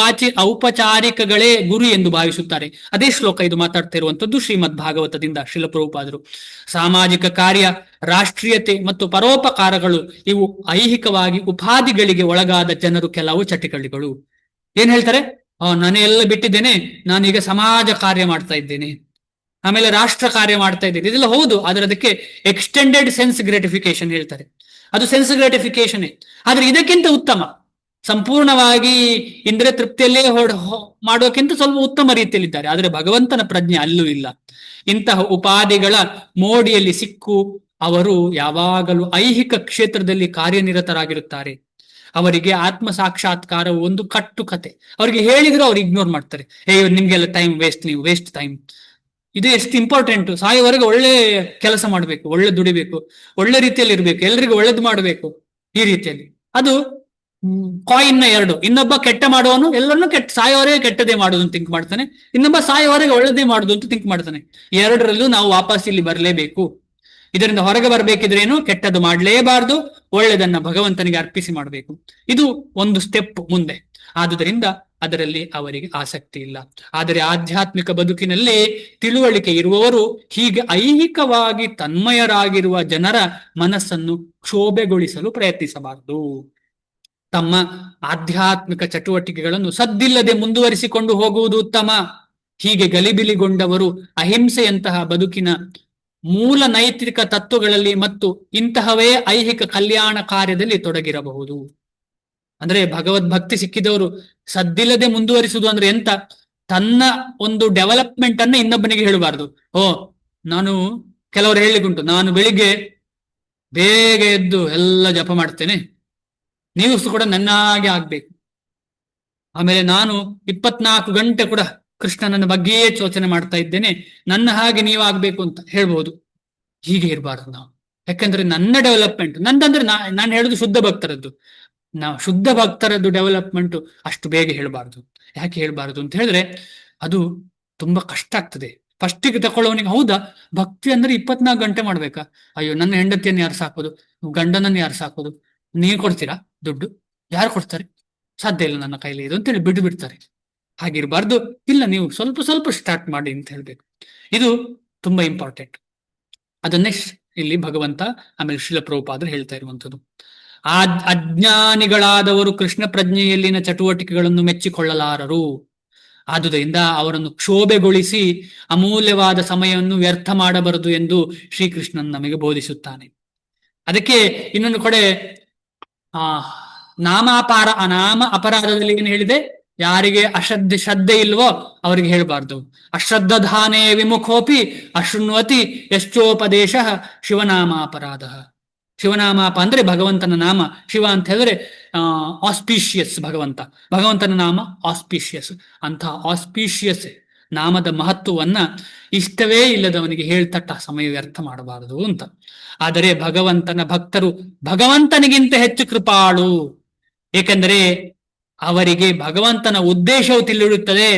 ಔಪಚಾರಿಕಗಳೇ ಗುರು ಎಂದು ಭಾವಿಸುತ್ತಾರೆ. ಅದೇ ಶ್ಲೋಕ ಇದು ಮಾತಾಡ್ತಾ ಇರುವಂತದ್ದು ಶ್ರೀಮದ್ ಭಾಗವತದಿಂದ ಶ್ರೀಲ ಪ್ರಭುಪಾದರು. ಸಾಮಾಜಿಕ ಕಾರ್ಯ, ರಾಷ್ಟ್ರೀಯತೆ ಮತ್ತು ಪರೋಪಕಾರಗಳು ಇವು ಐಹಿಕವಾಗಿ ಉಪಾಧಿಗಳಿಗೆ ಒಳಗಾದ ಜನರು ಕೆಲವು ಚಟಿಗಳಿಗಳು. ಏನ್ ಹೇಳ್ತಾರೆ? ನಾನೆಲ್ಲ ಬಿಟ್ಟಿದ್ದೇನೆ, ನಾನೀಗ ಸಮಾಜ ಕಾರ್ಯ ಮಾಡ್ತಾ ಇದ್ದೇನೆ, ಆಮೇಲೆ ರಾಷ್ಟ್ರ ಕಾರ್ಯ ಮಾಡ್ತಾ ಇದ್ದೇನೆ. ಇದೆಲ್ಲ ಹೌದು, ಆದ್ರೆ ಅದಕ್ಕೆ ಎಕ್ಸ್ಟೆಂಡೆಡ್ ಸೆನ್ಸ್ ಗ್ರಾಟಿಫಿಕೇಶನ್ ಹೇಳ್ತಾರೆ. ಅದು ಸೆನ್ಸ್ ಗ್ರಾಟಿಫಿಕೇಶನ್. ಆದ್ರೆ ಇದಕ್ಕಿಂತ ಉತ್ತಮ, ಸಂಪೂರ್ಣವಾಗಿ ಇಂದ್ರಿಯ ತೃಪ್ತಿಯಲ್ಲೇ ಮಾಡೋಕ್ಕಿಂತ ಸ್ವಲ್ಪ ಉತ್ತಮ ರೀತಿಯಲ್ಲಿದ್ದಾರೆ. ಆದ್ರೆ ಭಗವಂತನ ಪ್ರಜ್ಞೆ ಅಲ್ಲೂ ಇಲ್ಲ. ಇಂತಹ ಉಪಾಧಿಗಳ ಮೋಡಿಯಲ್ಲಿ ಸಿಕ್ಕು ಅವರು ಯಾವಾಗಲೂ ಐಹಿಕ ಕ್ಷೇತ್ರದಲ್ಲಿ ಕಾರ್ಯನಿರತರಾಗಿರುತ್ತಾರೆ. ಅವರಿಗೆ ಆತ್ಮ ಸಾಕ್ಷಾತ್ಕಾರವು ಒಂದು ಕಟ್ಟು ಕತೆ. ಅವರಿಗೆ ಹೇಳಿದ್ರು ಅವ್ರು ಇಗ್ನೋರ್ ಮಾಡ್ತಾರೆ. ನಿಮ್ಗೆಲ್ಲ ಟೈಮ್ ವೇಸ್ಟ್, ನೀವು ವೇಸ್ಟ್ ಟೈಮ್. ಇದು ಎಷ್ಟು ಇಂಪಾರ್ಟೆಂಟ್. ಸಾಯೋವರೆಗೆ ಒಳ್ಳೆ ಕೆಲಸ ಮಾಡ್ಬೇಕು, ಒಳ್ಳೆ ದುಡಿಬೇಕು, ಒಳ್ಳೆ ರೀತಿಯಲ್ಲಿ ಇರ್ಬೇಕು, ಎಲ್ರಿಗೂ ಒಳ್ಳೇದು ಮಾಡಬೇಕು, ಈ ರೀತಿಯಲ್ಲಿ. ಅದು ಕಾಯಿನ್ನ ಎರಡು. ಇನ್ನೊಬ್ಬ ಕೆಟ್ಟ ಮಾಡುವವನು ಎಲ್ಲರನ್ನೂ ಸಾಯೋವರೆಗೆ ಕೆಟ್ಟದೇ ಮಾಡುದು ಅಂತ ಥಿಂಕ್ ಮಾಡ್ತಾನೆ, ಇನ್ನೊಬ್ಬ ಸಾಯೋವರೆಗೆ ಒಳ್ಳೇದೇ ಮಾಡುದು ಅಂತ ಥಿಂಕ್ ಮಾಡ್ತಾನೆ. ಎರಡರಲ್ಲೂ ನಾವು ವಾಪಸ್ ಇಲ್ಲಿ ಬರಲೇಬೇಕು. ಇದರಿಂದ ಹೊರಗೆ ಬರ್ಬೇಕಿದ್ರೇನು, ಕೆಟ್ಟದ್ದು ಮಾಡಲೇಬಾರ್ದು, ಒಳ್ಳೆದನ್ನ ಭಗವಂತನಿಗೆ ಅರ್ಪಿಸಿ ಮಾಡಬೇಕು. ಇದು ಒಂದು ಸ್ಟೆಪ್ ಮುಂದೆ. ಆದುದರಿಂದ ಅದರಲ್ಲಿ ಅವರಿಗೆ ಆಸಕ್ತಿ ಇಲ್ಲ. ಆದರೆ ಆಧ್ಯಾತ್ಮಿಕ ಬದುಕಿನಲ್ಲಿ ತಿಳುವಳಿಕೆ ಇರುವವರು ಹೀಗೆ ಐಹಿಕವಾಗಿ ತನ್ಮಯರಾಗಿರುವ ಜನರ ಮನಸ್ಸನ್ನು ಕ್ಷೋಭೆಗೊಳಿಸಲು ಪ್ರಯತ್ನಿಸಬಾರದು. ತಮ್ಮ ಆಧ್ಯಾತ್ಮಿಕ ಚಟುವಟಿಕೆಗಳನ್ನು ಸದ್ದಿಲ್ಲದೆ ಮುಂದುವರಿಸಿಕೊಂಡು ಹೋಗುವುದು ಉತ್ತಮ. ಹೀಗೆ ಗಲಿಬಿಲಿಗೊಂಡವರು ಅಹಿಂಸೆಯಂತಹ ಬದುಕಿನ ಮೂಲ ನೈತಿಕ ತತ್ವಗಳಲ್ಲಿ ಮತ್ತು ಇಂತಹವೇ ಐಹಿಕ ಕಲ್ಯಾಣ ಕಾರ್ಯದಲ್ಲಿ ತೊಡಗಿರಬಹುದು. ಅಂದ್ರೆ ಭಗವದ್ಭಕ್ತಿ ಸಿಕ್ಕಿದವರು ಸದ್ದಿಲ್ಲದೆ ಮುಂದುವರಿಸುವುದು ಅಂದ್ರೆ ಎಂತ? ತನ್ನ ಒಂದು ಡೆವಲಪ್ಮೆಂಟ್ ಅನ್ನ ಇನ್ನೊಬ್ಬನಿಗೆ ಹೇಳಬಾರ್ದು. ನಾನು, ಕೆಲವರು ಹೇಳಿಗುಂಟು, ನಾನು ಬೆಳಿಗ್ಗೆ ಬೇಗ ಎದ್ದು ಎಲ್ಲ ಜಪ ಮಾಡ್ತೇನೆ, ನೀವು ಕೂಡ ನನ್ನಾಗೆ ಆಗ್ಬೇಕು. ಆಮೇಲೆ ನಾನು 24 ಗಂಟೆ ಕೂಡ ಕೃಷ್ಣನ ಬಗ್ಗೆಯೇ ಯೋಚನೆ ಮಾಡ್ತಾ ಇದ್ದೇನೆ, ನನ್ನ ಹಾಗೆ ನೀವಾಗ್ಬೇಕು ಅಂತ ಹೇಳ್ಬೋದು. ಹೀಗೆ ಇರಬಾರ್ದು ನಾವು. ಯಾಕಂದ್ರೆ ನನ್ನ ಡೆವಲಪ್ಮೆಂಟ್ ನಂದಂದ್ರೆ ನಾನು ಹೇಳುದು ಶುದ್ಧ ಭಕ್ತರದ್ದು. ನಾವು ಶುದ್ಧ ಭಕ್ತರದ್ದು ಡೆವಲಪ್ಮೆಂಟ್ ಅಷ್ಟು ಬೇಗ ಹೇಳ್ಬಾರ್ದು. ಯಾಕೆ ಹೇಳ್ಬಾರ್ದು ಅಂತ ಹೇಳಿದ್ರೆ ಅದು ತುಂಬಾ ಕಷ್ಟ ಆಗ್ತದೆ. ಫಸ್ಟಿಗೆ ತಕೊಳ್ಳೋನಿಗೆ ಹೌದಾ ಭಕ್ತಿ ಅಂದ್ರೆ 24 ಗಂಟೆ ಮಾಡ್ಬೇಕಾ? ಅಯ್ಯೋ, ನನ್ನ ಹೆಂಡತಿಯನ್ನು ಯಾರು ಸಾಕೋದು, ಗಂಡನನ್ನು ಯಾರು ಸಾಕೋದು, ನೀವು ಕೊಡ್ತೀರಾ ದುಡ್ಡು? ಯಾರು ಕೊಡ್ತಾರೆ? ಸಾಧ್ಯ ಇಲ್ಲ ನನ್ನ ಕೈಲಿ ಇದು ಅಂತೇಳಿ ಬಿಟ್ಟು ಬಿಡ್ತಾರೆ. ಹಾಗಿರ್ಬಾರ್ದು. ಇಲ್ಲ, ನೀವು ಸ್ವಲ್ಪ ಸ್ವಲ್ಪ ಸ್ಟಾರ್ಟ್ ಮಾಡಿ ಅಂತ ಹೇಳ್ಬೇಕು. ಇದು ತುಂಬಾ ಇಂಪಾರ್ಟೆಂಟ್. ಅದನ್ನೇ ಇಲ್ಲಿ ಭಗವಂತ ಆಮೇಲೆ ಶ್ರೀಲ ಪ್ರಭುಪಾದರು ಹೇಳ್ತಾ ಇರುವಂಥದ್ದು. ಅಜ್ಞಾನಿಗಳಾದವರು ಕೃಷ್ಣ ಪ್ರಜ್ಞೆಯಲ್ಲಿನ ಚಟುವಟಿಕೆಗಳನ್ನು ಮೆಚ್ಚಿಕೊಳ್ಳಲಾರರು. ಆದುದರಿಂದ ಅವರನ್ನು ಕ್ಷೋಭೆಗೊಳಿಸಿ ಅಮೂಲ್ಯವಾದ ಸಮಯವನ್ನು ವ್ಯರ್ಥ ಮಾಡಬಾರದು ಎಂದು ಶ್ರೀಕೃಷ್ಣನ್ ನಮಗೆ ಬೋಧಿಸುತ್ತಾನೆ. ಅದಕ್ಕೆ ಇನ್ನೊಂದು ಕಡೆ ನಾಮ ಅಪರಾಧದಲ್ಲಿ ಏನು ಹೇಳಿದೆ? ಯಾರಿಗೆ ಶ್ರದ್ಧೆ ಇಲ್ವೋ ಅವರಿಗೆ ಹೇಳ್ಬಾರ್ದು. ಅಶ್ರದ್ಧಾನೇ ವಿಮುಖೋಪಿ ಅಶೃಣ್ವತಿ ಯಶ್ಚೋಪದೇಶ ಶಿವನಾಮ ಅಪರಾಧ. ಶಿವನಾಮಾಪ ಅಂದ್ರೆ ಭಗವಂತನ ನಾಮ. ಶಿವ ಅಂತ ಹೇಳಿದ್ರೆ ಆಸ್ಪೀಷಿಯಸ್ ಭಗವಂತನ ನಾಮ ಆಸ್ಪೀಷಿಯಸ್. ಅಂತಹ ಆಸ್ಪೀಷಿಯಸ್ ನಾಮದ ಮಹತ್ವವನ್ನ ಇಷ್ಟವೇ ಇಲ್ಲದವನಿಗೆ ಹೇಳ್ತಟ್ಟ ಸಮಯ ವ್ಯರ್ಥ ಮಾಡಬಾರದು ಅಂತ. ಆದರೆ ಭಗವಂತನ ಭಕ್ತರು ಭಗವಂತನಿಗಿಂತ ಹೆಚ್ಚು ಕೃಪಾಳು. ಏಕೆಂದರೆ ಅವರಿಗೆ ಭಗವಂತನ ಉದ್ದೇಶವು ತಿಳಿಯುತ್ತದೆ.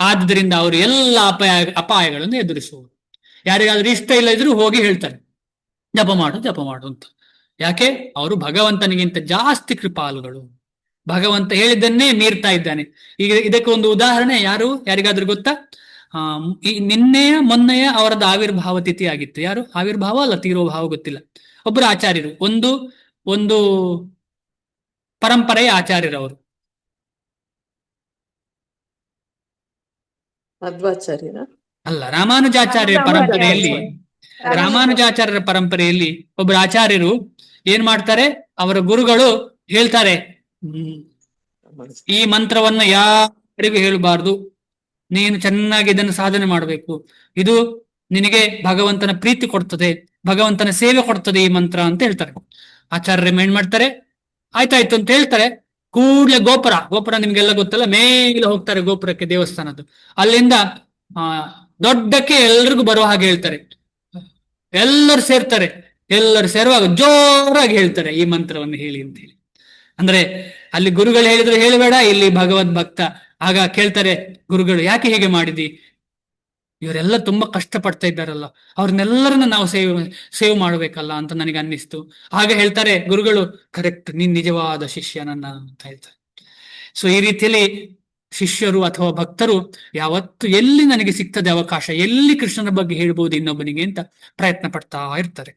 ಆದ್ರಿಂದ ಅವರು ಎಲ್ಲ ಅಪಾಯಗಳನ್ನು ಎದುರಿಸುವರು. ಯಾರಿಗಾದ್ರೂ ಇಷ್ಟ ಇಲ್ಲ ಇದ್ರೂ ಹೋಗಿ ಹೇಳ್ತಾರೆ ಜಪ ಮಾಡು ಅಂತ. ಯಾಕೆ? ಅವರು ಭಗವಂತನಿಗಿಂತ ಜಾಸ್ತಿ ಕೃಪಾಳುಗಳು. ಭಗವಂತ ಹೇಳಿದ್ದನ್ನೇ ಮೀರ್ತಾ ಇದ್ದಾನೆ. ಈಗ ಇದಕ್ಕೆ ಒಂದು ಉದಾಹರಣೆ ಯಾರಿಗಾದ್ರೂ ಗೊತ್ತಾ? ಈ ನಿನ್ನೆಯ ಮೊನ್ನೆಯ ಅವರದ್ದು ಆವಿರ್ಭಾವ ತಿಥಿ ಆಗಿತ್ತು. ಯಾರು ಆವಿರ್ಭಾವ ಅಲ್ಲ, ತೀರೋ ಭಾವ ಗೊತ್ತಿಲ್ಲ. ಒಬ್ಬರು ಆಚಾರ್ಯರು, ಒಂದು ಪರಂಪರೆಯ ಆಚಾರ್ಯರವರು. ಮಧ್ವಾಚಾರ್ಯರ ಅಲ್ಲ, ರಾಮಾನುಜಾಚಾರ್ಯರ ಪರಂಪರೆಯಲ್ಲಿ ಒಬ್ಬರು ಆಚಾರ್ಯರು ಏನ್ ಮಾಡ್ತಾರೆ, ಅವರ ಗುರುಗಳು ಹೇಳ್ತಾರೆ, ಈ ಮಂತ್ರವನ್ನ ಯಾರಿಗೂ ಹೇಳಬಾರ್ದು, ನೀನು ಚೆನ್ನಾಗಿ ಇದನ್ನು ಸಾಧನೆ ಮಾಡಬೇಕು, ಇದು ನಿನಗೆ ಭಗವಂತನ ಪ್ರೀತಿ ಕೊಡ್ತದೆ, ಭಗವಂತನ ಸೇವೆ ಕೊಡ್ತದೆ ಈ ಮಂತ್ರ ಅಂತ ಹೇಳ್ತಾರೆ. ಆಚಾರ್ಯರು ಏನ್ ಮಾಡ್ತಾರೆ, ಆಯ್ತಾಯ್ತು ಅಂತ ಹೇಳ್ತಾರೆ. ಕೂಡ್ಲೆ ಗೋಪುರ ನಿಮ್ಗೆಲ್ಲ ಗೊತ್ತಲ್ಲ, ಮೇಲೆ ಹೋಗ್ತಾರೆ ಗೋಪುರಕ್ಕೆ, ದೇವಸ್ಥಾನದ್ದು. ಅಲ್ಲಿಂದ ದೊಡ್ಡಕ್ಕೆ ಎಲ್ರಿಗೂ ಬರುವ ಹಾಗೆ ಹೇಳ್ತಾರೆ. ಎಲ್ಲರೂ ಸೇರ್ತಾರೆ. ಎಲ್ಲರೂ ಸೇರುವಾಗ ಜೋರಾಗಿ ಹೇಳ್ತಾರೆ ಈ ಮಂತ್ರವನ್ನು ಹೇಳಿ ಅಂತ ಹೇಳಿ. ಅಂದ್ರೆ ಅಲ್ಲಿ ಗುರುಗಳು ಹೇಳಿದ್ರು ಹೇಳಬೇಡ, ಇಲ್ಲಿ ಭಗವದ್ ಭಕ್ತ. ಆಗ ಕೇಳ್ತಾರೆ ಗುರುಗಳು, ಯಾಕೆ ಹೀಗೆ ಮಾಡಿದಿ? ಇವರೆಲ್ಲ ತುಂಬಾ ಕಷ್ಟ ಪಡ್ತಾ ಇದ್ದಾರಲ್ಲ, ಅವ್ರನ್ನೆಲ್ಲರನ್ನ ನಾವು ಸೇವ್ ಮಾಡ್ಬೇಕಲ್ಲ ಅಂತ ನನಗೆ ಅನ್ನಿಸ್ತು. ಆಗ ಹೇಳ್ತಾರೆ ಗುರುಗಳು, ಕರೆಕ್ಟ್, ನೀನ್ ನಿಜವಾದ ಶಿಷ್ಯ ನನ್ನ ಅಂತ ಹೇಳ್ತಾರೆ. ಸೊ ಈ ರೀತಿಯಲ್ಲಿ ಶಿಷ್ಯರು ಅಥವಾ ಭಕ್ತರು ಯಾವತ್ತು ಎಲ್ಲಿ ನನಗೆ ಸಿಗ್ತದೆ ಅವಕಾಶ, ಎಲ್ಲಿ ಕೃಷ್ಣನ ಬಗ್ಗೆ ಹೇಳ್ಬೋದು ಇನ್ನೊಬ್ಬನಿಗೆ ಅಂತ ಪ್ರಯತ್ನ ಪಡ್ತಾ ಇರ್ತಾರೆ.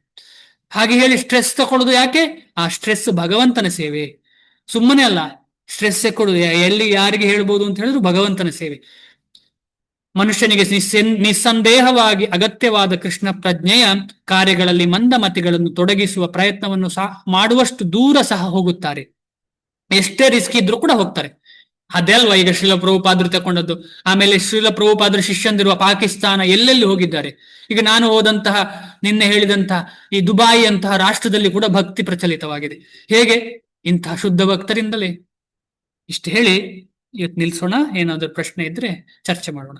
ಹಾಗೆ ಹೇಳಿ ಸ್ಟ್ರೆಸ್ ತಗೊಳ್ಳೋದು ಯಾಕೆ? ಆ ಸ್ಟ್ರೆಸ್ ಭಗವಂತನ ಸೇವೆ, ಸುಮ್ಮನೆ ಅಲ್ಲ. ಸ್ಟ್ರೆಸ್ ಕೊಡುದು ಎಲ್ಲಿ ಯಾರಿಗೆ ಹೇಳ್ಬೋದು ಅಂತ ಹೇಳಿದ್ರು ಭಗವಂತನ ಸೇವೆ. ಮನುಷ್ಯನಿಗೆ ನಿಸ್ಸಂದೇಹವಾಗಿ ಅಗತ್ಯವಾದ ಕೃಷ್ಣ ಪ್ರಜ್ಞೆಯ ಕಾರ್ಯಗಳಲ್ಲಿ ಮಂದಮತಿಗಳನ್ನು ತೊಡಗಿಸುವ ಪ್ರಯತ್ನವನ್ನು ಮಾಡುವಷ್ಟು ದೂರ ಸಹ ಹೋಗುತ್ತಾರೆ. ಎಷ್ಟೇ ರಿಸ್ಕ್ ಇದ್ರೂ ಕೂಡ ಹೋಗ್ತಾರೆ. ಅದೇ ಅಲ್ವಾ ಈಗ ಶ್ರೀಲ ಪ್ರಭುಪಾದರು ತಗೊಂಡದ್ದು. ಆಮೇಲೆ ಶ್ರೀಲ ಪ್ರಭುಪಾದರು ಶಿಷ್ಯಂದಿರುವ ಪಾಕಿಸ್ತಾನ ಎಲ್ಲೆಲ್ಲಿ ಹೋಗಿದ್ದಾರೆ. ಈಗ ನಾನು ಹೋದಂತಹ, ನಿನ್ನೆ ಹೇಳಿದಂತಹ ಈ ದುಬಾಯಿ ಅಂತಹ ರಾಷ್ಟ್ರದಲ್ಲಿ ಕೂಡ ಭಕ್ತಿ ಪ್ರಚಲಿತವಾಗಿದೆ. ಹೇಗೆ? ಇಂತಹ ಶುದ್ಧ ಭಕ್ತರಿಂದಲೇ. ಇಷ್ಟು ಹೇಳಿ ಇವತ್ತು ನಿಲ್ಸೋಣ. ಏನಾದ್ರೂ ಪ್ರಶ್ನೆ ಇದ್ರೆ ಚರ್ಚೆ ಮಾಡೋಣ.